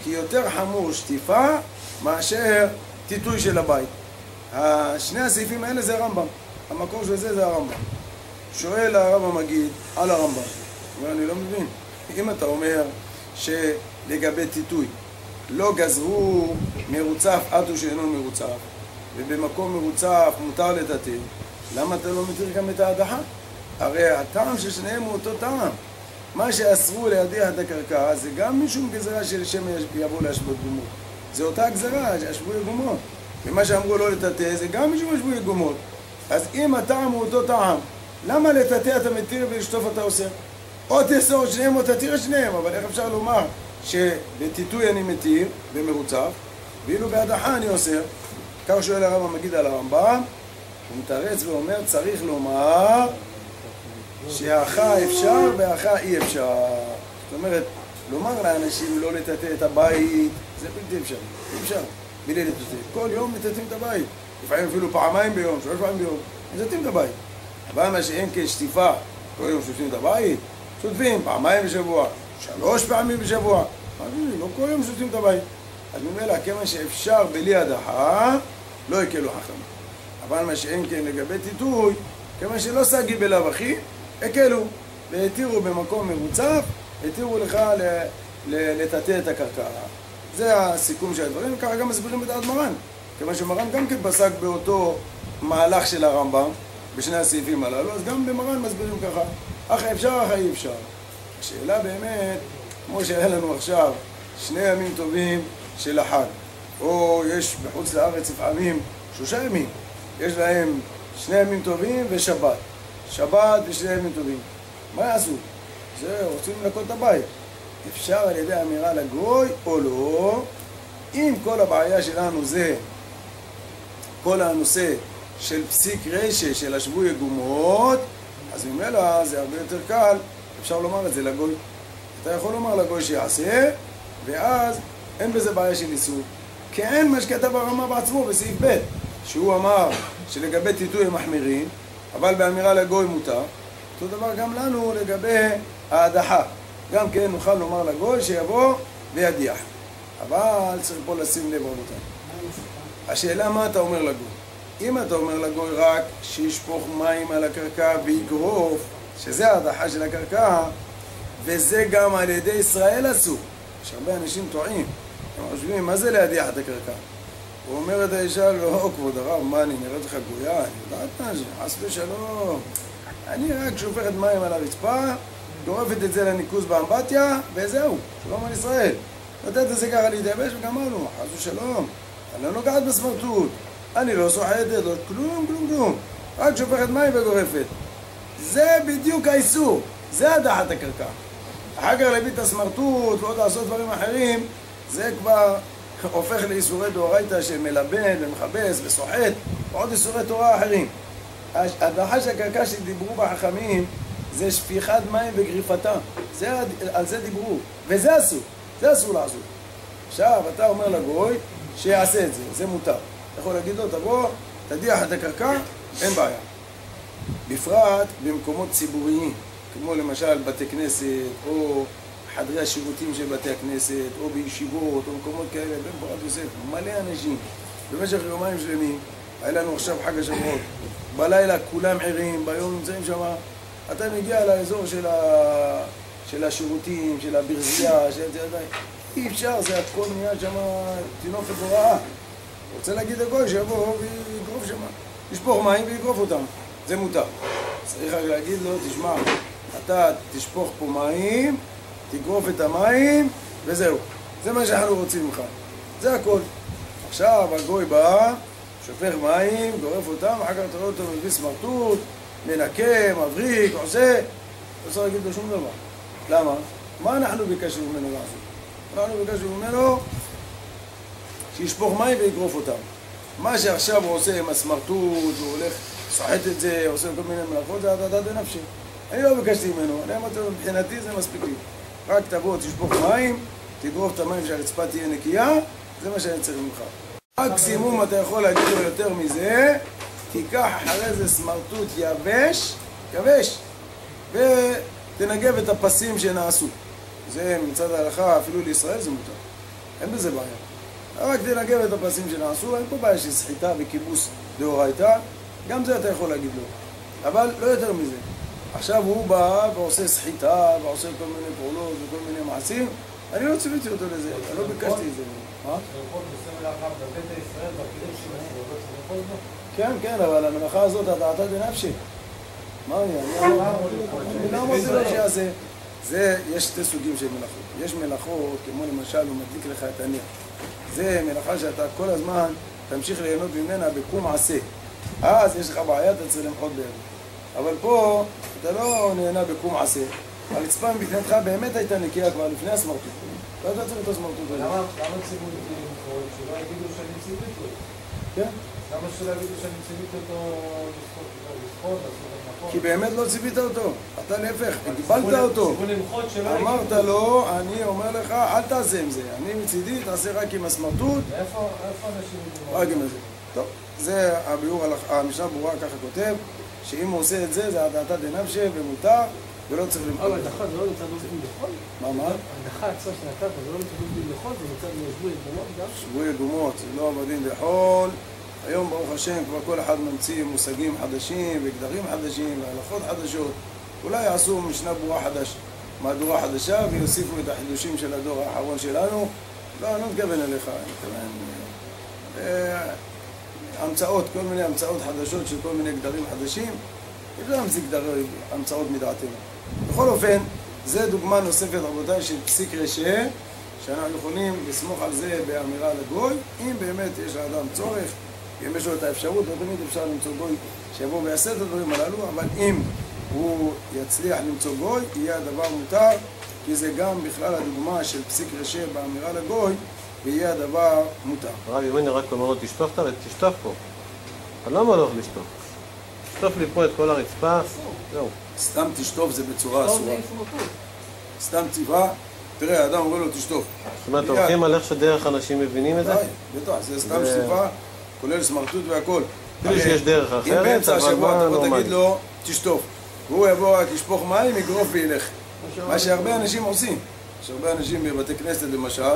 כי יותר חמור שטיפה מאשר טיטוי של הבית. שני הסעיפים האלה זה הרמב"ם. המקור של זה הרמב"ם. שואל הרב המגיד על הרמב"ם. אני לא מבין. אם אתה אומר שלגבי טיטוי לא גזרו מרוצף עד הוא שאינו מרוצף ובמקום מרוצף מותר לטאטא, למה אתה לא מתיר גם את ההדחה? הרי הטעם של שניהם הוא אותו טעם. מה שאסרו להדיח את הקרקע זה גם משום גזרה של שם יבוא להשוות גומות. זה אותה גזרה, השבוי גומות. ומה שאמרו לא לטאטא זה גם משום השבוי גומות. אז אם הטעם הוא אותו טעם, למה לטאטא אתה מתיר ולשטוף אתה אוסר? או תאסור שניהם או תתיר שניהם, אבל איך אפשר לומר שבטיטוי אני מתיר במרוצף, ואילו בהדחה אני אוסר? כך שואל הרב המגיד על הרמב"ם, הוא מתרץ ואומר צריך לומר שהאחה אפשר והאחה אי אפשר. זאת אומרת, לומר לאנשים לא לטאטא את הבית, זה בלתי אפשר, אי אפשר, בלי לטאטא. כל יום מטאטאים את הבית, לפעמים אפילו פעמיים ביום, 3 פעמים ביום, מטאטאים את הבית. אבל מה שאין כשטיפה, כל יום שוטפים את הבית, שוטפים פעמיים בשבוע, 3 פעמים בשבוע, לא כל יום שוטפים את הבית. אז ממילא, כמה שאפשר בלי הדחה, לא יקלו חכם. אבל מה שאין כן לגבי טיטוי, כמה שלא סגי בלאו הכי, הקלו, והתירו במקום מרוצף, התירו לך לטאטא את הקרקע. זה הסיכום של הדברים, וככה גם מסבירים בדעת מרן. כיוון שמרן גם כן פסק באותו מהלך של הרמב"ם, בשני הסעיפים הללו, אז גם במרן מסבירים ככה, אך אפשר, אך אי אפשר. השאלה באמת, כמו שהיה לנו עכשיו, 2 ימים טובים של החג, או יש בחוץ לארץ לפעמים 3 ימים, יש להם 2 ימים טובים ושבת. שבת ו2 ימים טובים. מה יעשו? זה רוצים לנקות את הבית. אפשר על ידי אמירה לגוי או לא? אם כל הבעיה שלנו זה כל הנושא של פסיק רשע של השבוי גומות, אז ממילא זה הרבה יותר קל, אפשר לומר את זה לגוי. אתה יכול לומר לגוי שיעשה, ואז אין בזה בעיה של איסור. כי אין מה שכתב הרמה בעצמו בסעיף ב', שהוא אמר שלגבי טיטוי הם מחמירים, אבל באמירה לגוי מותר. אותו דבר גם לנו לגבי ההדחה. גם כן נוכל לומר לגוי שיבוא וידיח. אבל צריך פה לשים לב רבותיי. השאלה מה אתה אומר לגוי? אם אתה אומר לגוי רק שישפוך מים על הקרקע ויגרוף, שזה ההדחה של הקרקע, וזה גם על ידי ישראל אסור. יש הרבה אנשים טועים. הם חושבים, מה זה להדיח את הקרקע? הוא אומר את האישה, לא, כבוד הרב, מה, אני נראית לך גויה? אני יודעת מה זה, חס ושלום. אני רק שופכת מים על הרצפה, גורפת את זה לניקוז באמבטיה, וזהו, שלום על ישראל. נותנת את זה ככה להתייבש וגמרנו, חס ושלום. אני לא נוגעת בסמרטוט, אני לא סוחטת, לא כלום. רק שופכת מים וגורפת. זה בדיוק האיסור, זה הדחת הקרקע. אחר כך להביא את הסמרטוט ועוד לעשות דברים אחרים, זה כבר הופך לאיסורי דאורייתא שמלבן ומכבס וסוחט, ועוד איסורי תורה אחרים. הדחה של הקרקע שדיברו בחכמים זה שפיכת מים וגריפתה. על זה דיברו, וזה אסור, זה אסור לעשות. עכשיו אתה אומר לגוי שיעשה את זה, זה מותר. אתה יכול להגיד לו, תבוא, תדיח את הקרקע, אין בעיה. בפרט במקומות ציבוריים, כמו למשל בתי כנסת, או חדרי השירותים של בתי הכנסת, או בישיבות, או מקומות כאלה, בן פורת יוסף, מלא אנשים. במשך יומיים שלמים, היה לנו עכשיו חג השבועות, בלילה כולם ערים, ביום נמצאים שם, אתה מגיע לאזור של השירותים, של הברזייה, אי אפשר, זה הכל נהיה שם תינופת ורעה. רוצה להגיד לגוי שיבוא ויגרוף שם, לשפוך מים ויגרוף אותם, זה מותר. צריך רק להגיד לו, תשמע, אתה תשפוך פה מים, תגרוף את המים, וזהו. זה מה שאנחנו רוצים ממך. זה הכל. עכשיו הגוי בא, שופך מים, גורף אותם, אחר כך אתה רואה אותו מביא סמרטוט, מנקה, מבריק, עושה, לא צריך להגיד לו שום דבר. למה? מה אנחנו ביקשנו ממנו לעשות? אנחנו ביקשנו ממנו שישפוך מים ויגרוף אותם. מה שעכשיו הוא עושה עם הסמרטוט, הוא הולך, סוחט את זה, עושה כל מיני מלאכות, זה הדתה דנפשי. אני לא ביקשתי ממנו, אני אמרתי לו, מבחינתי זה מספיק לי. רק תבוא, תשפוך מים, תגרוף את המים שהרצפה תהיה נקייה, זה מה שאני צריך ממך. מקסימום אתה יכול להגיד לו יותר מזה, תיקח אחרי זה סמרטוט יבש, ותנגב את הפסים שנעשו. זה מצד ההלכה, אפילו לישראל זה מותר. אין בזה בעיה. רק תנגב את הפסים שנעשו, אין פה בעיה של סחיטה וכיבוס דאורייתא, גם זה אתה יכול להגיד לו. אבל לא יותר מזה. עכשיו הוא בא ועושה סחיטה, ועושה כל מיני פעולות וכל מיני מעשים, אני לא ציוויתי אותו לזה, אני לא ביקשתי את זה. מה? כן, כן, אבל המלאכה הזאת, הדעתה דנפשי. מה אני לא אמרתי לו שיעשה. יש שתי סוגים של מלאכות. יש מלאכות, כמו למשל, הוא מדליק לך את הניח. זה מלאכה שאתה כל הזמן תמשיך ליהנות ממנה בקום עשה. אז יש לך בעיה, אתה צריך למחות בערב. אבל פה, אתה לא נהנה בקום עשה. הרצפה מבחינתך באמת הייתה נקייה כבר לפני הסמרטוט. לא אתה צריך את הסמרטוט. למה ציוו אותי למחרות? שלא יגידו שאני ציוויתי אותו. כן? למה שלא יגידו שאני ציוויתי אותו לשחות, לעשות נכון? כי באמת לא ציווית אותו. אתה להפך, הגבלת אותו. אמרת לו, אני אומר לך, אל תעשה עם זה. אני מצידי, תעשה רק עם הסמרטוט. איפה אנשים יגידו? רק עם זה. טוב, זה הביאור, המשנה ברורה ככה כותב, שאם הוא עושה את זה, זה הדעתה דנפשי ומותר, ולא צריך למחוק. אבל הדחה זה לא נמצא דופן בחול? מה? הדחה עצמה שנתת, זה לא נמצא דופן בחול, זה נמצא שבוי גומות גם? שבוי גומות, זה לא עבדים בחול. היום ברוך השם כבר כל אחד ממציא מושגים חדשים וגדרים חדשים והלכות חדשות. אולי יעשו משנה ברורה חדש, מהדורה חדשה, ויוסיפו את החידושים של הדור האחרון שלנו. לא, אני לא מתכוון אליך, אני מתכוון המצאות, כל מיני המצאות חדשות של כל מיני גדרים חדשים. אפשר להמציא המצאות מדעתנו. בכל אופן, זה דוגמה נוספת, רבותיי, של פסיק רשע, שאנחנו יכולים לסמוך על זה באמירה לגוי, אם באמת יש לאדם צורך, אם יש לו את האפשרות, לא תמיד אפשר למצוא גוי שיבוא ויעשה את הדברים הללו, אבל אם הוא יצליח למצוא גוי, יהיה הדבר מותר, כי זה גם בכלל הדוגמה של פסיק רשע באמירה לגוי, ויהיה הדבר מותר. הרב ימיני רק אומר לו, תשטוף פה. אבל למה לא לשטוף? תשטוף לי פה את כל הרצפה, זהו. סתם תשטוף זה בצורה אסורה. סתם ציווה, תראה, האדם אומר לו תשטוף. זאת אומרת, הולכים על איך שדרך אנשים מבינים את זה? בטח, זה סתם שטיפה, כולל סמרטוט והכל. כאילו שיש דרך אחרת, אם באמצע השבוע אתה נורמלי. תגיד לו, תשטוף. והוא יבוא רק ישפוך מים, יגרוף וילך. מה שהרבה אנשים עושים. יש הרבה אנשים בבתי כנסת למשל,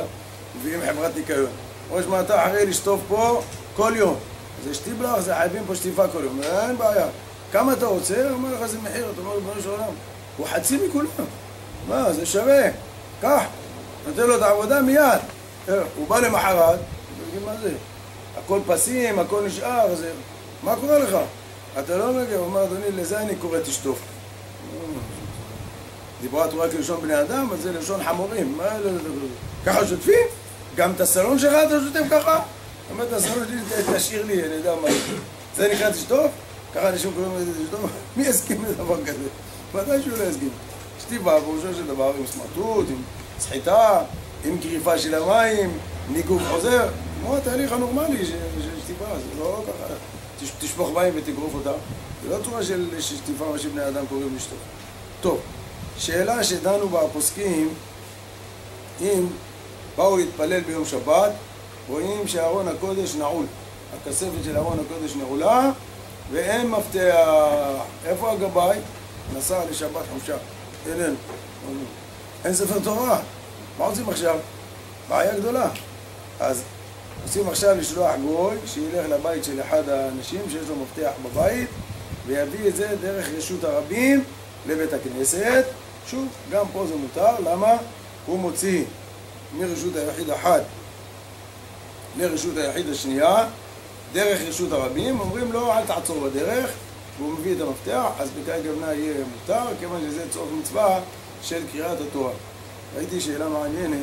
מביאים חברת ניקיון. או שמה אתה אחרי לשטוף פה כל יום. זה שטיבלח, זה חייבים פה שטיפה כל יום. אין בעיה. כמה אתה רוצה? הוא אומר לך זה מחיר, אתה אומר לבנו של עולם. הוא חצי מכולם. מה, זה שווה. קח. נותן לו את העבודה מיד. הוא בא למחרת, תגיד מה זה? הכל פסים, הכל נשאר, זה... מה קורה לך? אתה לא מגיע, הוא אומר, אדוני, לזה אני קורא תשטוף. דיברה התורה כלשון בני אדם, אז זה לשון חמורים. ככה שוטפים? גם את הסלון שלך אתה שוטף ככה? אומר, את הסלון שלי תשאיר לי, אני יודע מה. זה נקרא תשטוף? ככה אנשים קוראים לזה תשטוף? מי יסכים לדבר כזה? ודאי שהוא לא יסכים. שטיפה, פירושו של דבר, עם סמרטוט, עם סחיטה, עם גריפה של המים, ניגוב חוזר. כמו התהליך הנורמלי של שטיפה, זה לא ככה. תשפוך מים ותגרוף אותה. זה לא צורה של שטיפה, מה שבני אדם קוראים לשטוף. טוב, שאלה שדנו בה הפוסקים, אם באו להתפלל ביום שבת, רואים שארון הקודש נעול. הכספת של ארון הקודש נעולה, ואין מפתח. איפה הגבאי? נסע לשבת חופשה. איננו. אין ספר תורה. מה עושים עכשיו? בעיה גדולה. אז עושים עכשיו לשלוח גוי שילך לבית של אחד האנשים שיש לו מפתח בבית ויביא את זה דרך רשות הרבים לבית הכנסת. שוב, גם פה זה מותר. למה? הוא מוציא מרשות היחיד אחת לרשות היחיד השנייה דרך רשות הרבים, אומרים לו אל תעצור בדרך, והוא מביא את המפתח, אז בקאי גבנה יהיה מותר, כיוון שזה צורך מצווה של קריאת התורה. ראיתי שאלה מעניינת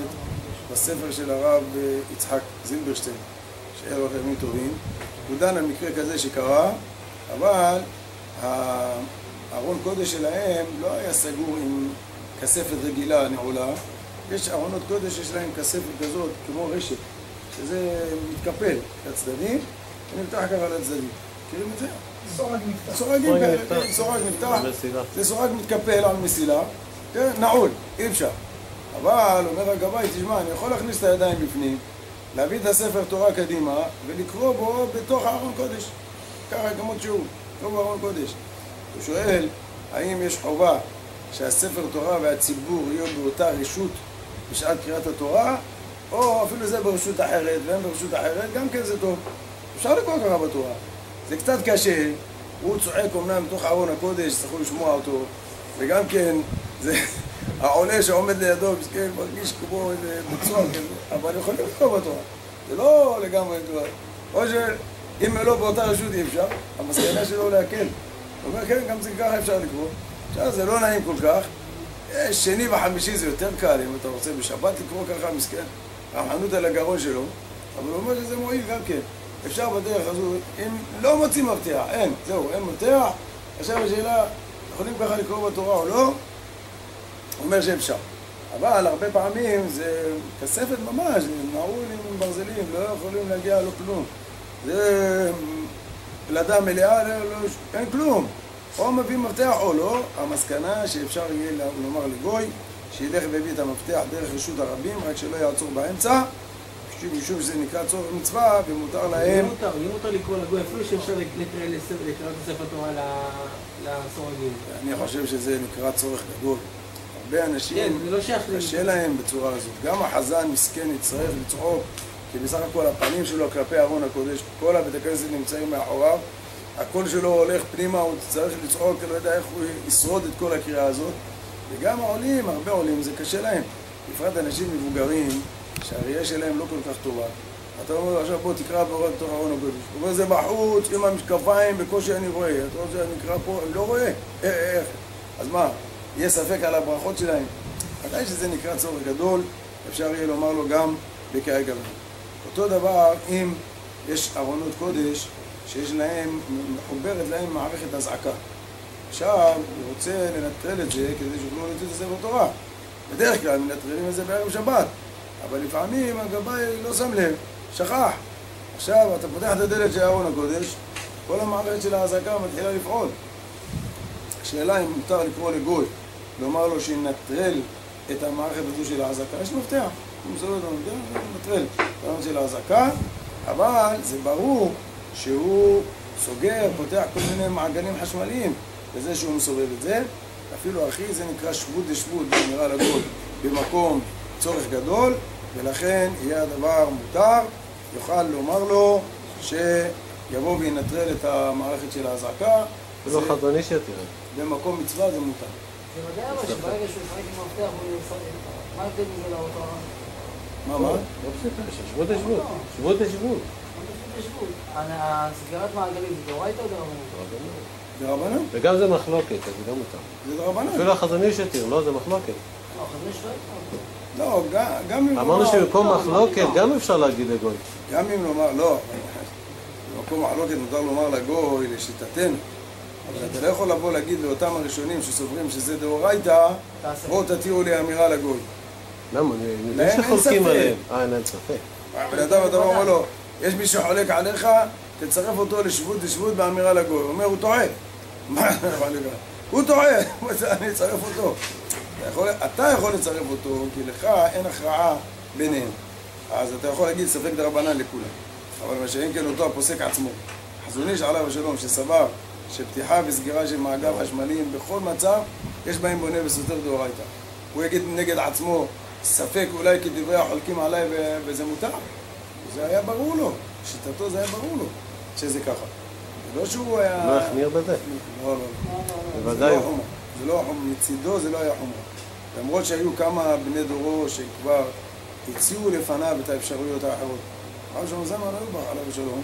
בספר של הרב יצחק זילברשטיין, שיהיה לו ימים טובים. הוא דן על מקרה כזה שקרה, אבל הארון קודש שלהם לא היה סגור עם כספת רגילה נעולה. יש ארונות קודש שיש להם כספת כזאת, כמו רשת, שזה מתקפל לצדדים, ונפתח ככה לצדדים. מכירים את זה? סורג נפתח. סורג נפתח, זה סורג מתקפל על מסילה, נעול, אי אפשר. אבל אומר הגבאי, תשמע, אני יכול להכניס את הידיים בפנים, להביא את הספר תורה קדימה ולקרוא בו בתוך הארון קודש. ככה כמות שהוא, לא בארון קודש. הוא שואל, האם יש חובה שהספר תורה והציבור יהיו באותה רשות בשעת קריאת התורה, או אפילו זה ברשות אחרת, והם ברשות אחרת, גם כן זה טוב. אפשר לקרוא ככה בתורה. זה קצת קשה, הוא צועק אומנם בתוך ארון הקודש, צריכו לשמוע אותו, וגם כן, זה העולה שעומד לידו, מסכן, מרגיש כמו איזה בצוע כזה, אבל יכול לקרוא בתורה. זה לא לגמרי תורה. או שאם לא באותה רשות אי אפשר, המסקנה שלו להקל. הוא אומר, כן, גם זה ככה אפשר לקרוא. עכשיו, זה לא נעים כל כך. שני וחמישי זה יותר קל, אם אתה רוצה בשבת לקרוא ככה, מסכן. רחמנות על הגרון שלו, אבל הוא אומר שזה מועיל גם כן. אפשר בדרך הזו, אם לא מוצאים מפתח, אין, זהו, אין מפתח. עכשיו השאלה, יכולים ככה לקרוא בתורה או לא? הוא אומר שאפשר. אבל הרבה פעמים זה כספת ממש, נעול עם ברזלים, לא יכולים להגיע לו כלום. זה פלדה מלאה, אין כלום. או מביא מפתח או לא, המסקנה שאפשר יהיה לומר לגוי, שילך והביא את המפתח דרך רשות הרבים, רק שלא יעצור באמצע, משום שזה נקרא צורך מצווה, ומותר להם... אם מותר לקרוא לגוי, אפילו שאפשר לקרוא את הספר תורה לסורגים. אני חושב שזה נקרא צורך גדול. הרבה אנשים קשה להם בצורה הזאת. גם החזן מסכן יצטרך לצחוק, כי בסך הכל הפנים שלו כלפי ארון הקודש, כל הבית הכנסת נמצאים מאחוריו, הקול שלו הולך פנימה, הוא צריך לצחוק, לא יודע איך הוא ישרוד את כל הקריאה הזאת. וגם העולים, הרבה עולים, זה קשה להם. בפרט אנשים מבוגרים, שהראייה שלהם לא כל כך טובה. אתה אומר, עכשיו בוא תקרא בתוך ארון הקודש. הוא אומר, זה בחוץ, עם המשקפיים, בקושי אני רואה. אתה רואה שאני אקרא פה, אני לא רואה. איך? אז מה, יהיה ספק על הברכות שלהם? ודאי שזה נקרא צורך גדול, אפשר יהיה לומר לו גם בקריאה גבוה. אותו דבר אם יש ארונות קודש שיש להם, מחוברת להם מערכת אזעקה. עכשיו, הוא רוצה לנטרל את זה כדי שיוכלו להוציא את הספר תורה. בדרך כלל מנטרלים את זה בערב שבת, אבל לפעמים הגבאי לא שם לב, שכח. עכשיו, אתה פותח את הדלת של ארון הקודש, כל המערכת של האזעקה מתחילה לפעול. השאלה אם מותר לקרוא לגוי, לומר לו שינטרל את המערכת הזו של האזעקה, יש מפתח. הוא מסובב את המפתח, הוא מנטרל את המערכת של האזעקה, אבל זה ברור שהוא סוגר, פותח כל מיני מעגלים חשמליים בזה שהוא מסובב את זה. אפילו אחי, זה נקרא שבות דשבות, נראה לגוי, במקום צורך גדול, ולכן יהיה הדבר מותר, יוכל לומר לו שיבוא וינטרל את המערכת של האזעקה. זה לא חזון איש יותר. במקום מצווה זה מותר. זה ודאי אבל שברגע שהוא יפרק עם מפתח הוא יפרק. מה יותר מזה לאותו? מה? לא פשוטה, שבות דשבות. שבות דשבות. הסגירת מעגלים זה דאורייתא או דרבנן? זה רבנן? וגם זה מחלוקת, אז זה גם מותר. זה רבנן. אפילו החזון איש יותר, לא, זה מחלוקת. לא, חזון איש לא, גם אם אמרנו שבמקום מחלוקת גם אפשר להגיד לגוי. גם אם לומר, לא, במקום מחלוקת מותר לומר לגוי לשיטתנו. אבל אתה לא יכול לבוא להגיד לאותם הראשונים שסוברים שזה דאורייתא, בואו תתירו לי אמירה לגוי. למה? אני יודע שחולקים עליהם. אין ספק. בן אדם אתה אומר לו, יש מי שחולק עליך, תצרף אותו לשבות דשבות באמירה לגוי. הוא אומר, הוא טועה. מה אני יכול להגיד? הוא טועה, אני אצרף אותו. אתה יכול לצרף אותו, כי לך אין הכרעה ביניהם. אז אתה יכול להגיד ספק דרבנן לכולם. אבל מה שאין כן אותו הפוסק עצמו. חזון איש עליו השלום שסבר שפתיחה וסגירה של מעגל חשמליים בכל מצב, יש בהם בונה וסותר דאורייתא. הוא יגיד נגד עצמו, ספק אולי כדברי החולקים עליי וזה מותר. זה היה ברור לו, שיטתו זה היה ברור לו, שזה ככה. זה לא שהוא היה... לא החמיר בזה? לא. בוודאי. זה לא חומר, מצידו זה לא היה חומר. למרות שהיו כמה בני דורו שכבר הציעו לפניו את האפשרויות האחרות. הרב שלמה זלמן אוירבך עליו השלום,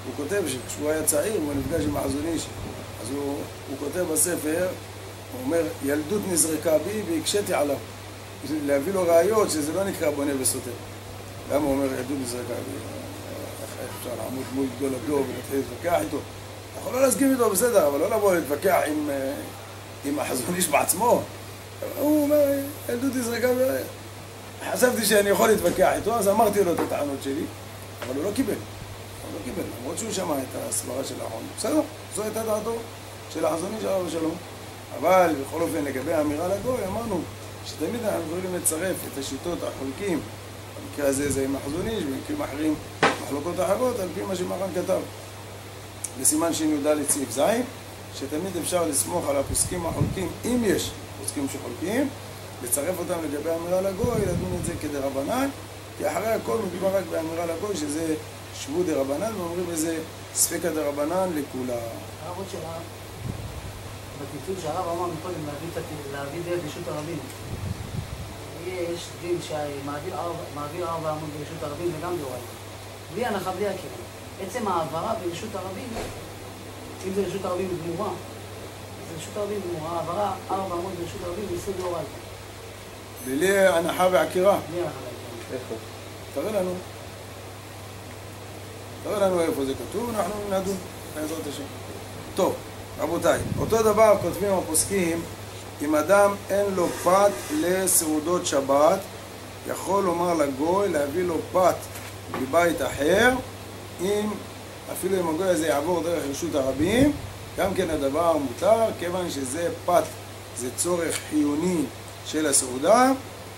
הוא כותב שכשהוא היה צעיר והוא נפגש עם החזון איש, אז הוא כותב בספר, הוא אומר, ילדות נזרקה בי והקשיתי עליו. להביא לו ראיות שזה לא נקרא בונה וסותר. למה הוא אומר ילדות נזרקה בי? אפשר לעמוד מול גדול הדור ולהתחיל להתווכח איתו. אתה יכול לא להסכים איתו, בסדר, אבל לא לבוא להתווכח עם החזון איש בעצמו. הוא אומר, ילדות יזרקה חשבתי שאני יכול להתווכח איתו, אז אמרתי לו את הטענות שלי, אבל הוא לא קיבל. הוא לא קיבל, למרות שהוא שמע את הסברה של האחרון. בסדר, זו הייתה דעתו של החזון איש עליו השלום. אבל בכל אופן, לגבי האמירה לגוי, אמרנו שתמיד אנחנו יכולים לצרף את השיטות החולקים. במקרה הזה זה עם החזון איש, במקרים אחרים מחלוקות אחרות, על פי מה שמרן כתב. בסימן שי"ד סעיף ז', שתמיד אפשר לסמוך על הפוסקים החולקים, אם יש פוסקים שחולקים, לצרף אותם לגבי האמירה לגוי, לדון את זה כדרבנן, כי אחרי הכל מדובר רק באמירה לגוי, שזה שבו דרבנן, ואומרים איזה ספקא דרבנן לכולה. הרבות של הרב, בקיצור שהרב אמר מקודם להביא דרך רשות הרבים. יש דין שמעביר 4 עמוד ברשות הרבים וגם דאורייתא. בלי הנחה, בלי הכרה. עצם העברה ברשות הרבים, אם זה רשות הרבים גמורה, זה רשות הרבים גמורה, העברה 4 עמוד ברשות הרבים יסוד דאורייתא. בלי הנחה והכרה. בלי הנחה והכרה. איפה? תראה לנו איפה זה כתוב, אנחנו נדון בעזרת השם. טוב, רבותיי, אותו דבר כותבים הפוסקים, אם אדם אין לו פת לסעודות שבת, יכול לומר לגוי להביא לו פת מבית אחר, אפילו אם הגוי הזה יעבור דרך רשות הרבים, גם כן הדבר מותר, כיוון שזה פת, זה צורך חיוני של הסעודה,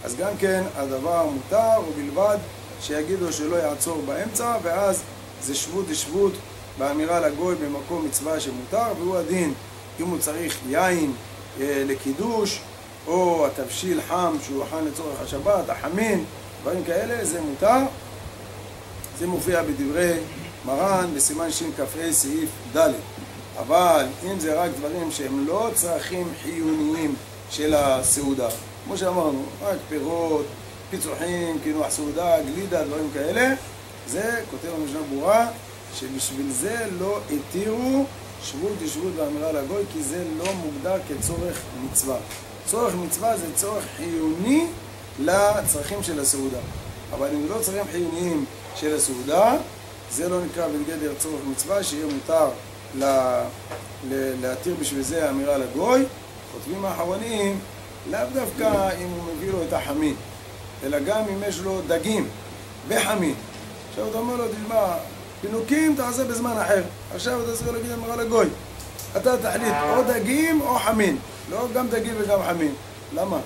אז גם כן הדבר מותר, ובלבד שיגידו שלא יעצור באמצע, ואז זה שבות באמירה לגוי במקום מצווה שמותר, והוא הדין אם הוא צריך יין לקידוש, או התבשיל חם שהוא הכן לצורך השבת, החמין, דברים כאלה, זה מותר. זה מופיע בדברי מרן בסימן שכ"ה סעיף ד'. אבל אם זה רק דברים שהם לא צרכים חיוניים של הסעודה, כמו שאמרנו, רק פירות, פיצוחים, קינוח סעודה, גלידה, דברים כאלה, זה כותב המשנה ברורה שבשביל זה לא התירו שבות באמירה לגוי, כי זה לא מוגדר כצורך מצווה. צורך מצווה זה צורך חיוני לצרכים של הסעודה. אבל אם לא צרכים חיוניים של הסעודה, זה לא נקרא בגדר צורך מצווה, שיהיה מותר להתיר בשביל זה האמירה לגוי. כותבים האחרונים, לאו דווקא אם הוא מביא לו את החמין, אלא גם אם יש לו דגים וחמין. עכשיו אתה אומר לו, תשמע, פינוקים תעשה בזמן אחר. עכשיו אתה צריך להגיד אמירה לגוי. אתה תחליט או דגים או חמין. לא גם דגים וגם חמין. למה?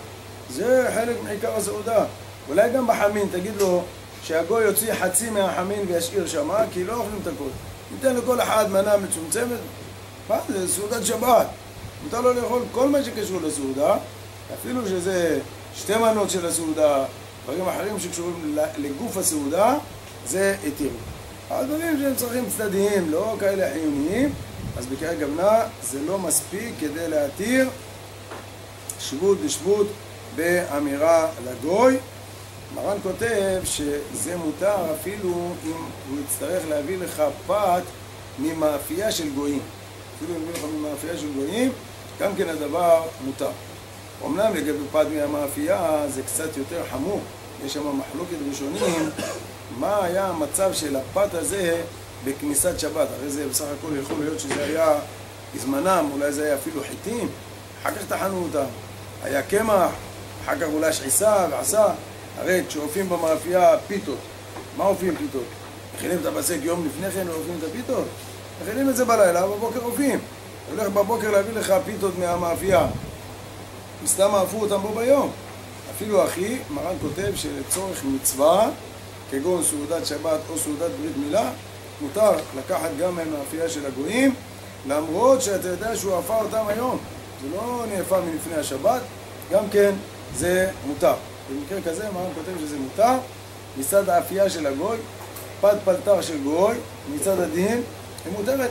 זה חלק מעיקר הסעודה. אולי גם בחמין תגיד לו שהגוי יוציא חצי מהחמין וישאיר שמה, כי לא אוכלים את הכל. ניתן לכל אחד מנה מצומצמת. מה? זה סעודת שבת. מותר לו לאכול כל מה שקשור לסעודה, אפילו שזה 2 מנות של הסעודה, דברים אחרים שקשורים לגוף הסעודה, זה התירו. הדברים שהם צרכים צדדיים, לא כאלה חיוניים, אז בקריאה גוונה זה לא מספיק כדי להתיר שבות באמירה לגוי. מרן כותב שזה מותר אפילו אם הוא יצטרך להביא לך פת ממאפייה של גויים. אפילו אם יביא לך ממאפייה של גויים, גם כן הדבר מותר. אמנם לגבי פת מהמאפייה זה קצת יותר חמור. יש שם מחלוקת ראשונים, מה היה המצב של הפת הזה בכניסת שבת. הרי זה בסך הכל יכול להיות שזה היה בזמנם, אולי זה היה אפילו חיטים, אחר כך טחנו אותם. היה קמח, אחר כך אולי שחיסה ועשה. הרי כשאופים במאפייה פיתות, מה אופים פיתות? מכינים את הבצק יום לפני כן ואופים את הפיתות? מכינים את זה בלילה, בבוקר אופים. הולך בבוקר להביא לך פיתות מהמאפייה. מסתם אהפו אותם בו ביום. אפילו אחי, מרן כותב שלצורך מצווה, כגון סעודת שבת או סעודת ברית מילה, מותר לקחת גם מהמאפייה של הגויים, למרות שאתה יודע שהוא אהפה אותם היום. זה לא נאפה מלפני השבת, גם כן זה מותר. במקרה כזה מרן כותב שזה מותר, מצד האפייה של הגוי, פת פלטר של גוי, מצד הדין, היא מותרת.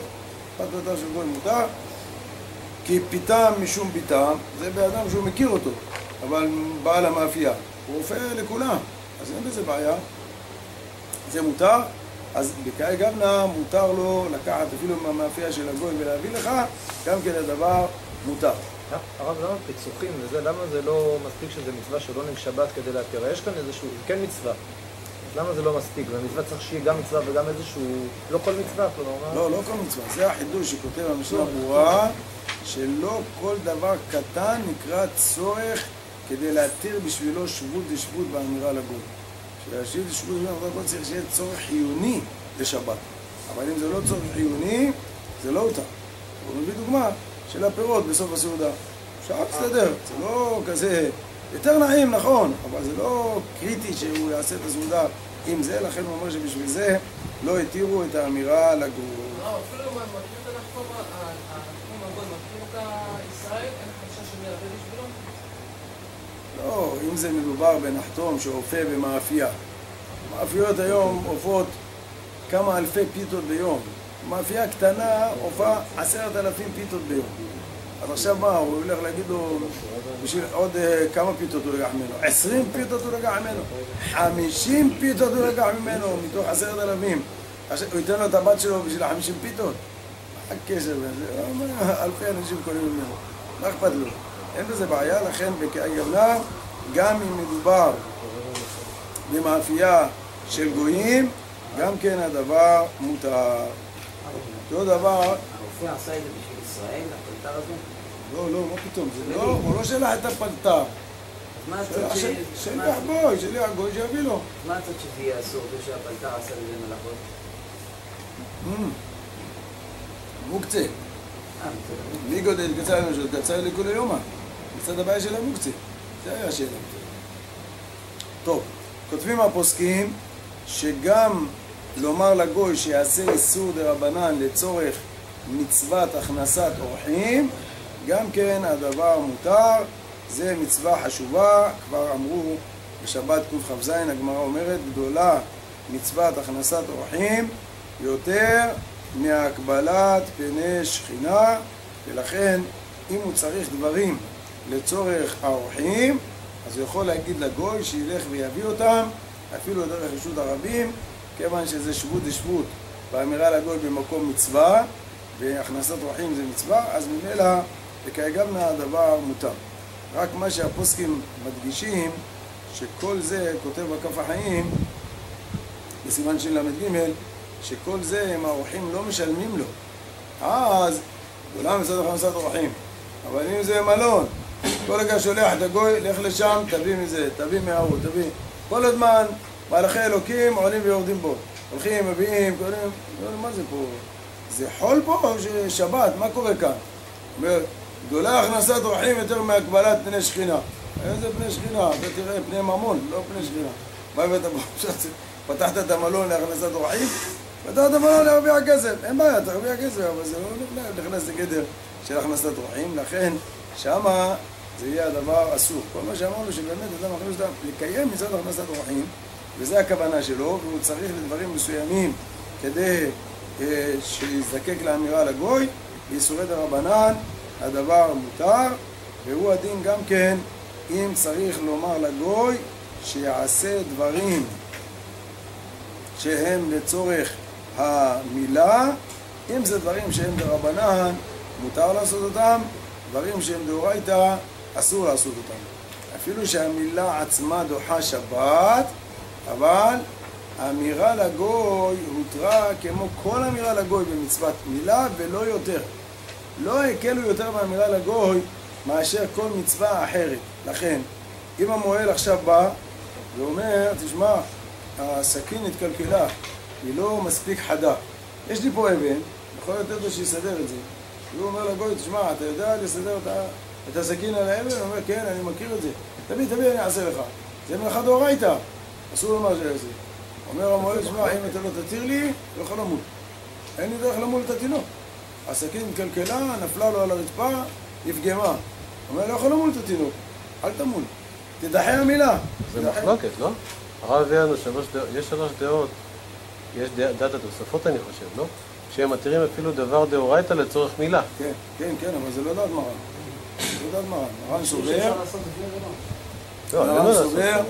פת פלטר של גוי מותר, כי פיתם משום ביתם, זה באדם שהוא מכיר אותו, אבל בעל המאפייה, הוא אופה לכולם, אז אין בזה בעיה, זה מותר. אז בקריאה גוונה מותר לו לקחת אפילו מהמאפייה של הגוי ולהביא לך, גם כן הדבר מותר. הרב, למה פיצוחים וזה, למה זה לא מספיק שזה מצווה שלא נג שבת כדי להתיר? יש כאן איזשהו, כן מצווה, אז למה זה לא מספיק? במצווה צריך שיהיה גם מצווה וגם איזשהו... לא כל מצווה, כלומר... לא כל מצווה. זה החידוש שכותב המשנה ברורה, שלא כל דבר קטן נקרא צורך כדי להתיר בשבילו שבות דשבות באמירה לגוי. שהשבות דשבות באמירה לגוי צריך שיהיה צורך חיוני לשבת. אבל אם זה לא צורך חיוני, זה לא אותה. הוא מביא דוגמה של הפירות בסוף הסעודה. אפשר להסתדר, זה לא כזה... יותר נעים, נכון, אבל זה לא קריטי שהוא יעשה את הסעודה עם זה, לכן הוא אומר שבשביל זה לא התירו את האמירה לגור. לא, אפילו אם מכיר את הנחתום הגוי, מכיר אותה ישראל, אין חדשה שמלווה בשבילו? לא, אם זה מדובר בנחתום שאופה במאפייה. מאפיות היום אופות כמה אלפי פיתות ביום. מאפייה קטנה אופה 10,000 פיתות ביום. אז עכשיו מה, הוא הולך להגיד לו, בשביל עוד כמה פיתות הוא לקח ממנו? 20 פיתות הוא לקח ממנו? 50 פיתות הוא לקח ממנו מתוך 10,000. הוא ייתן לו את הבת שלו בשביל 50 פיתות? מה הקשר בין זה? אלפי אנשים קונים ממנו. מה אכפת לו? אין בזה בעיה, לכן בכהגמנה, גם אם מדובר במאפייה של גויים, גם כן הדבר מותר. אותו דבר... הרופא עשה את זה בשביל ישראל, הפלטר הזה? לא, מה פתאום, זה לא, הוא לא שלח את הפלטר. אז מה הצד שליח גוי שיביא לו. מה הצד שזה יהיה אסור, זה שהפלטר עשה לזה מלאכות? מוקצה. מי גודל קצר למשל? קצר לכל היומה. מצד הבעיה של המוקצה. זה היה השאלה. טוב, כותבים הפוסקים שגם לומר לגוי שיעשה איסור דרבנן לצורך מצוות הכנסת אורחים, גם כן הדבר מותר, זה מצווה חשובה, כבר אמרו בשבת קכ"ז, הגמרא אומרת, גדולה מצוות הכנסת אורחים יותר מהקבלת פני שכינה, ולכן אם הוא צריך דברים לצורך האורחים, אז הוא יכול להגיד לגוי שילך ויביא אותם, אפילו דרך רשות הרבים, כיוון שזה שבות דשבות באמירה לגוי במקום מצווה, והכנסת אורחים זה מצווה, אז ממילא וכהגמנה הדבר מותר. רק מה שהפוסקים מדגישים, שכל זה, כותב בכף החיים, בסימן של למד ג', שכל זה הם האורחים לא משלמים לו. אז כולם מצד הכנסת אורחים. אבל אם זה מלון, כל רגע שולח את הגוי, לך לשם, תביא מזה, תביא מההוא, תביא. כל הזמן, מהלכי אלוקים עולים ויורדים בו. הולכים, מביאים, קוראים, מה זה פה? זה חול פה או שבת? מה קורה כאן? אומר, גדולה הכנסת אורחים יותר מהקבלת פני שכינה. איזה פני שכינה? אתה תראה פני ממון, לא פני שכינה. מה הבאת פה? פתחת את המלון להכנסת אורחים? פתחת את המלון להרוויח כסף. אין בעיה, תרוויח כסף, אבל זה לא נכנס לגדר של הכנסת אורחים. לכן, שמה זה יהיה הדבר אסור. כל מה שאמרנו שבאמת אדם מכניס אותם לקיים מצד הכנסת אורחים, וזה הכוונה שלו, והוא צריך לדברים מסוימים כדי שיזדקק לאמירה לגוי, ביסורי דרבנן הדבר מותר, והוא הדין גם כן אם צריך לומר לגוי שיעשה דברים שהם לצורך המילה, אם זה דברים שהם דרבנן מותר לעשות אותם, דברים שהם דאורייתא אסור לעשות אותם. אפילו שהמילה עצמה דוחה שבת, אבל האמירה לגוי הותרה כמו כל אמירה לגוי במצוות מילה ולא יותר. לא הקלו יותר באמירה לגוי מאשר כל מצווה אחרת. לכן, אם המוהל עכשיו בא ואומר, תשמע, הסכין התקלקלה, היא לא מספיק חדה. יש לי פה אבן, יכול לתת לו שיסדר את זה. הוא אומר לגוי, תשמע, אתה יודע לסדר את הסכין על האבן? הוא אומר, כן, אני מכיר את זה. תביא, אני אעשה לך. זה מלאכה דאורייתא. אסור לומר שזה. אומר המוהל, תשמע, אם אתה לא תתיר לי, לא יכול למול. אין לי דרך למול את התינוק. הסכין התקלקלה, נפלה לו על הרצפה, נפגמה. אומר, לא יכול למול את התינוק. אל תמול. תדחה המילה. זה מחלוקת, לא? הרב הביא לנו יש שלוש דעות. יש דת התוספות, אני חושב, לא? שהם מתירים אפילו דבר דאורייתא לצורך מילה. כן, אבל זה לא דת מרן. זה לא דת מרן. מרן סובר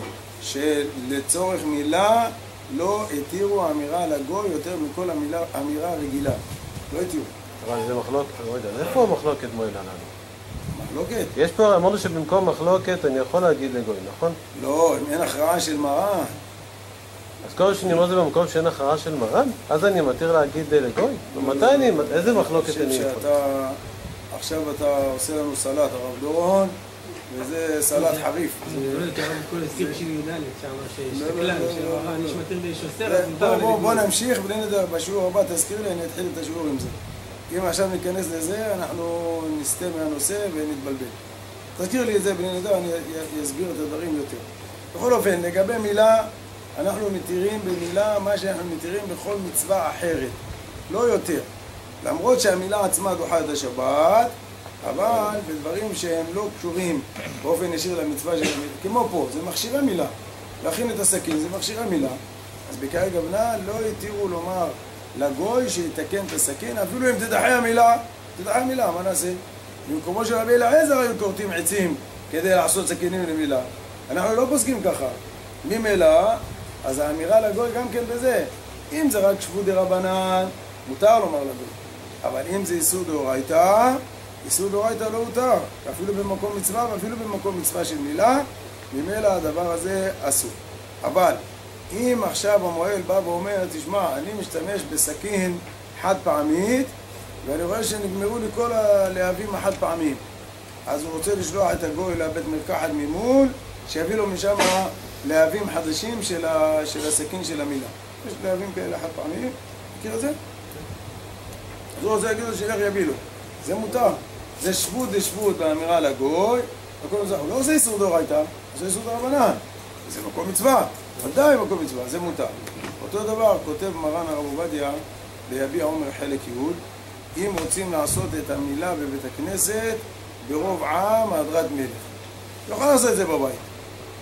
שלצורך מילה לא התירו האמירה לגוי יותר מכל אמירה רגילה. לא התירו. אבל זה מחלוקת, לא יודע, איפה המחלוקת מועילה לנו? מחלוקת? יש פה, אמרנו שבמקום מחלוקת אני יכול להגיד לגוי, נכון? לא, אם אין הכרעה של מרן. אז כל שנאמר זה במקום שאין הכרעה של מרן? אז אני מתיר להגיד לגוי? מתי אני, איזה מחלוקת אני יכול? עכשיו אתה עושה לנו סלט, הרב דורון, וזה סלט חריף. כל הזכיר בשביל י"ד, שהשתכלן, שהרעה נשמתיר בישוסר. בוא נמשיך, בלי נדר, בשיעור הבא תזכיר לי, אני אתחיל את השיעור עם זה. אם עכשיו ניכנס לזה, אנחנו נסתה מהנושא ונתבלבל. תזכיר לי את זה, בלי נדר, אני אסביר את הדברים יותר. בכל אופן, לגבי מילה, אנחנו מתירים במילה מה שאנחנו מתירים בכל מצווה אחרת, לא יותר. למרות שהמילה עצמה דוחה את השבת, אבל בדברים שהם לא קשורים באופן ישיר למצווה של המילה, כמו פה, זה מכשירי מילה. להכין את הסכין זה מכשירי מילה. אז בקרי גוונה לא יתירו לומר לגוי שיתקן את הסכין, אפילו אם תדחה המילה, תדחה המילה, מה נעשה? במקומו של רבי אליעזר היו כורתים עצים כדי לעשות סכינים למילה. אנחנו לא פוסקים ככה. ממילא, אז האמירה לגוי גם כן בזה. אם זה רק שבות דרבנן, מותר לומר לגוי. אבל אם זה איסור דאורייתא, איסור דאורייתא לא הותר. אפילו במקום מצווה ואפילו במקום מצווה של מילה, ממילא הדבר הזה אסור. אבל אם עכשיו המוהל בא ואומר, תשמע, אני משתמש בסכין חד פעמית, ואני רואה שנגמרו לי כל הלהבים החד פעמיים. אז הוא רוצה לשלוח את הגוי לבית מרקחת ממול, שיביא לו משם להבים חדשים של הסכין של המילה. יש להבים כאלה חד פעמיים, מכיר את זה? אז הוא רוצה להגיד לו שילך יביא לו. זה מותר. זה שבות דשבות באמירה לגוי, הוא לא עושה איסור דאורייתא, הוא עושה איסור דרבנן. זה מקום מצווה, ודאי מקום מצווה, זה מותר. אותו דבר כותב מרן הרב עובדיה ביביע עומר חלק י', אם רוצים לעשות את המילה בבית הכנסת ברוב עם הדרת מלך. יוכל לעשות את זה בבית.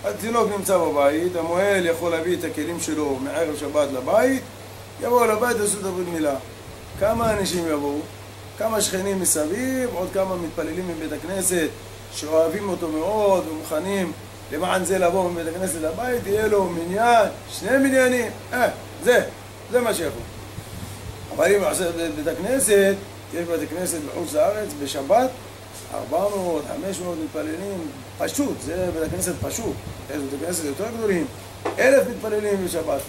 התינוק נמצא בבית, המוהל יכול להביא את הכלים שלו מערב שבת לבית, יבואו לבית לעשות דברי מילה. כמה אנשים יבואו? כמה שכנים מסביב, עוד כמה מתפללים מבית הכנסת שאוהבים אותו מאוד ומוכנים למען זה לבוא מבית הכנסת לבית, יהיה לו מניין, 2 מניינים, זה מה שיכול. אבל אם עושה בית הכנסת, יש בית הכנסת בחוץ לארץ בשבת, 400, 500 מתפללים, פשוט, זה בית הכנסת פשוט. יש בית הכנסת יותר גדולים, 1,000 מתפללים בשבת.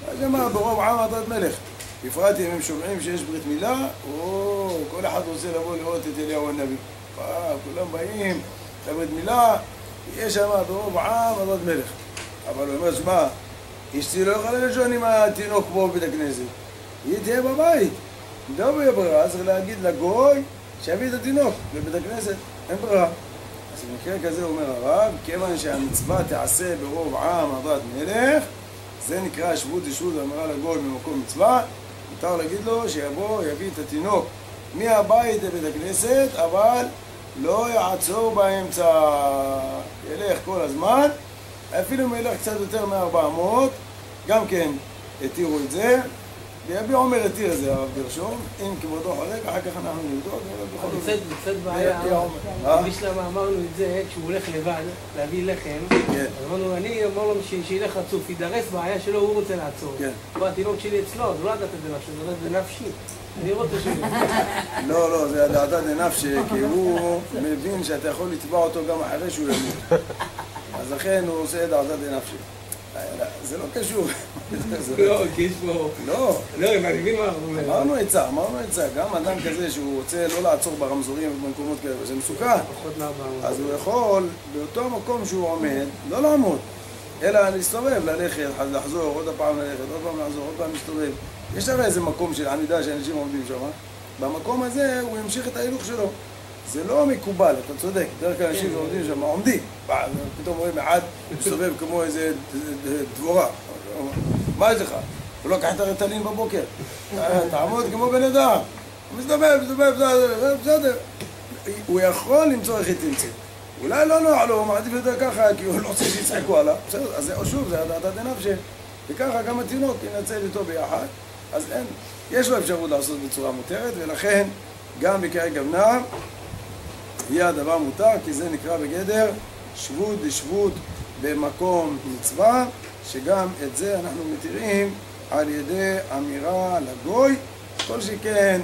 אז מה, ברוב עם הדרת מלך. בפרט אם הם שומעים שיש ברית מילה, כל אחד רוצה לבוא לראות את אליהו הנביא. כולם באים לברית מילה, יש שם ברוב עם הדרת מלך. אבל הוא אומר, שמע, אשתי לא יכולה לישון עם התינוק פה בבית הכנסת. היא תהיה בבית. לא יהיה ברירה, צריך להגיד לגוי שיביא את התינוק בבית הכנסת, אין ברירה. אז במקרה כזה אומר הרב, כיוון שהמצווה תעשה ברוב עם הדרת מלך, זה נקרא שבות דשבות ואמירה לגוי במקום מצווה, מותר להגיד לו שיבוא, יביא את התינוק מהבית לבית הכנסת, אבל לא יעצור באמצע, ילך כל הזמן, אפילו אם ילך קצת יותר מ-400, גם כן התירו את זה, ויביע עומר התיר את זה, הרב גרשום, אם כבודו חולק, אחר כך אנחנו נבדוק. קצת בעיה, בשלמה אמרנו את זה, כשהוא הולך לבד להביא לחם, אמרנו, אני אומר לו שילך רצוף, ידרס בעיה שלו, הוא רוצה לעצור. בוא, התינוק שלי אצלו, אז הוא לא ידעת את זה נפשי, זה בנפשי. אני רואה את השני. לא, זה ידעת בנפשי, כי הוא מבין שאתה יכול לתבע אותו גם אחרי שהוא ימות. אז לכן הוא עושה את דעתת בנפשי. זה לא קשור. לא, כי יש פה... לא. לא, אני מבין מה הוא אומר. אמרנו עצה. גם אדם כזה שהוא רוצה לא לעצור ברמזורים ובמקומות כאלה, זה מסוכן. אז הוא יכול, באותו מקום שהוא עומד, לא לעמוד, אלא להסתובב, ללכת, לחזור, עוד פעם ללכת, עוד פעם לחזור, עוד פעם להסתובב. יש הרי איזה מקום של עמידה שאנשים עומדים שם. במקום הזה הוא ימשיך את ההילוך שלו. זה לא מקובל, אתה צודק, דרך כלל אנשים שעומדים שם, עומדים. פתאום רואים אחד מסתובב כמו איזה דבורה. מה יש לך? הוא לא קח את הרטלין בבוקר. תעמוד כמו בן אדם. הוא מסתובב, בסדר. הוא יכול למצוא איך תמצא. אולי לא נוח לו, הוא מעדיף יותר ככה, כי הוא לא רוצה שיצחקו עליו. בסדר, אז שוב, זה הדעת הנפשי. וככה גם התינוק ינצל איתו ביחד. אז אין, יש לו אפשרות לעשות בצורה מותרת, ולכן גם בקרי גוונה יהיה הדבר מותר, כי זה נקרא בגדר שבות דשבות במקום מצווה, שגם את זה אנחנו מתירים על ידי אמירה לגוי. כל שכן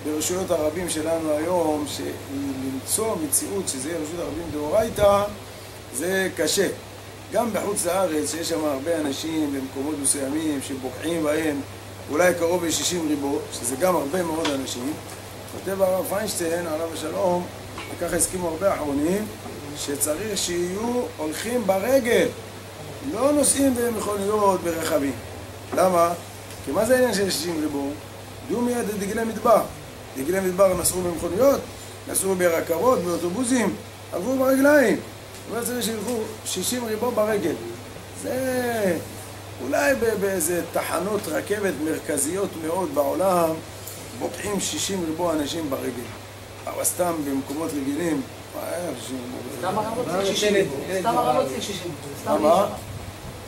ברשויות הרבים שלנו היום, שלמצוא מציאות שזה יהיה רשות הרבים דאורייתא, זה קשה. גם בחוץ לארץ, שיש שם הרבה אנשים במקומות מסוימים שבוקעים בהם אולי קרוב ל-60 ריבו, שזה גם הרבה מאוד אנשים, כותב הרב פיינשטיין, עליו השלום, וככה הסכימו הרבה אחרונים, שצריך שיהיו הולכים ברגל, לא נוסעים במכוניות, ברכבים. למה? כי מה זה העניין של 60 ריבו? דו מיד דגלי מדבר. דגלי מדבר נסעו במכוניות, נסעו ברכבות, באוטובוסים, עברו ברגליים. אבל צריך שילכו 60 ריבו ברגל. זה אולי באיזה תחנות רכבת מרכזיות מאוד בעולם, בוקעים 60 ריבו אנשים ברגל. אבל סתם במקומות רגילים, מה היה 60 ריבו? סתם הרב לא צריך 60 ריבו. סתם הרב לא צריך 60 ריבו. מה?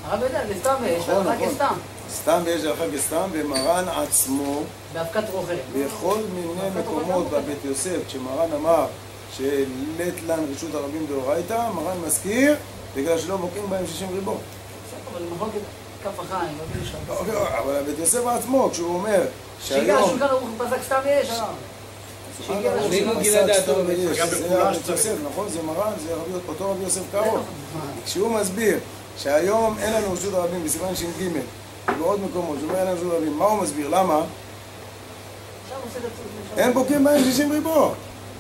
הרב יודע, זה סתם יש, רק סתם. סתם יש לך כסתם, ומרן עצמו, באבקת רוחה. בכל מיני מקומות בבית יוסף, כשמרן אמר שלית לן רשות הרבים דאורייתא, מרן מזכיר, בגלל שלא בוקעים בהם 60 ריבו. אבל למחוק את כף החיים, לא בלי שם. אבל הבית יוסף עצמו, כשהוא אומר שהגיע לשולחן ערוך פסק סתם יש, שהגיע זה הבית יוסף, נכון? זה מרן, זה אותו רבי יוסף קרוב. כשהוא מסביר שהיום אין לנו רשות הרבים בסימן ש"ג ובעוד מקומות, שאומר אין לנו רשות הרבים, מה הוא מסביר? למה? אין בוקעים בהם 60 ריבו.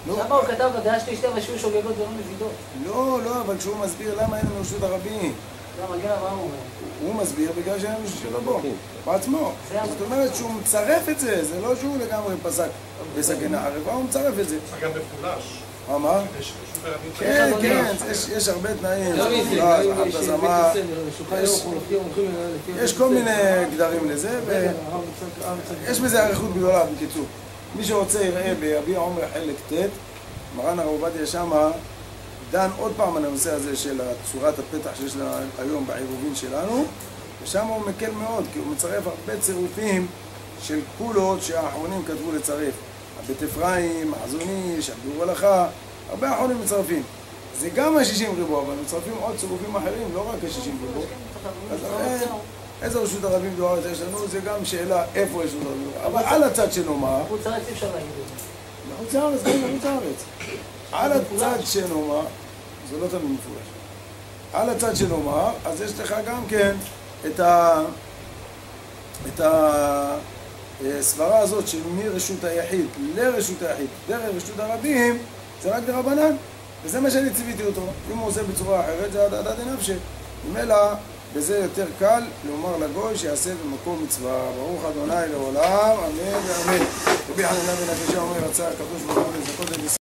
למה הוא כתב בדעה שתי ושהוא שוגגות ולא מזידות? לא, אבל כשהוא מסביר למה אין לנו רשות הרבים. למה גאה, מה הוא אומר? הוא מסביר בגלל שאין לנו 60 ריבו, בעצמו. זאת אומרת שהוא מצרף את זה, זה לא שהוא לגמרי פסק בסכנה ערבה, הוא מצרף את זה. גם בפולש. מה? כן, יש הרבה תנאים. יש כל מיני גדרים לזה, ויש בזה אריכות גדולה בקיצור. מי שרוצה יראה ביביע עומר חלק ט', מרן הרב עובדיה שמה דן עוד פעם על הנושא הזה של צורת הפתח שיש לה היום בעירובין שלנו, ושם הוא מקל מאוד, כי הוא מצרף הרבה צירופים של קולות שהאחרונים כתבו לצרף. הבית אפרים, החזון איש, הביאור הלכה, הרבה אחרונים מצרפים. זה גם ה-60 ריבו, אבל מצרפים עוד צירופים אחרים, לא רק ה-60 ריבו. אז איזה רשות הרבים דוארת יש לנו, זה גם שאלה איפה יש רשות הרבים. אבל על הצד שנאמר... בחוץ לארץ אי אפשר להגיד את זה. בחוץ לארץ, גם בחוץ לארץ. על הצד שנאמר, זה לא תמיד מפורש. על הצד שנאמר, אז יש לך גם כן את הסברה הזאת של מרשות היחיד לרשות היחיד, דרך רשות הרבים, זה רק דרבנן, וזה מה שאני ציוויתי אותו. אם הוא עושה בצורה אחרת, זה עדה דנפשי. ממילא, בזה יותר קל לומר לגוי שיעשה במקום מצווה. ברוך ה' לעולם, אמן ואמן. רבי חנינא בן עקשיא אומר, רצה הקדוש ברוך הוא לזכות את ישראל.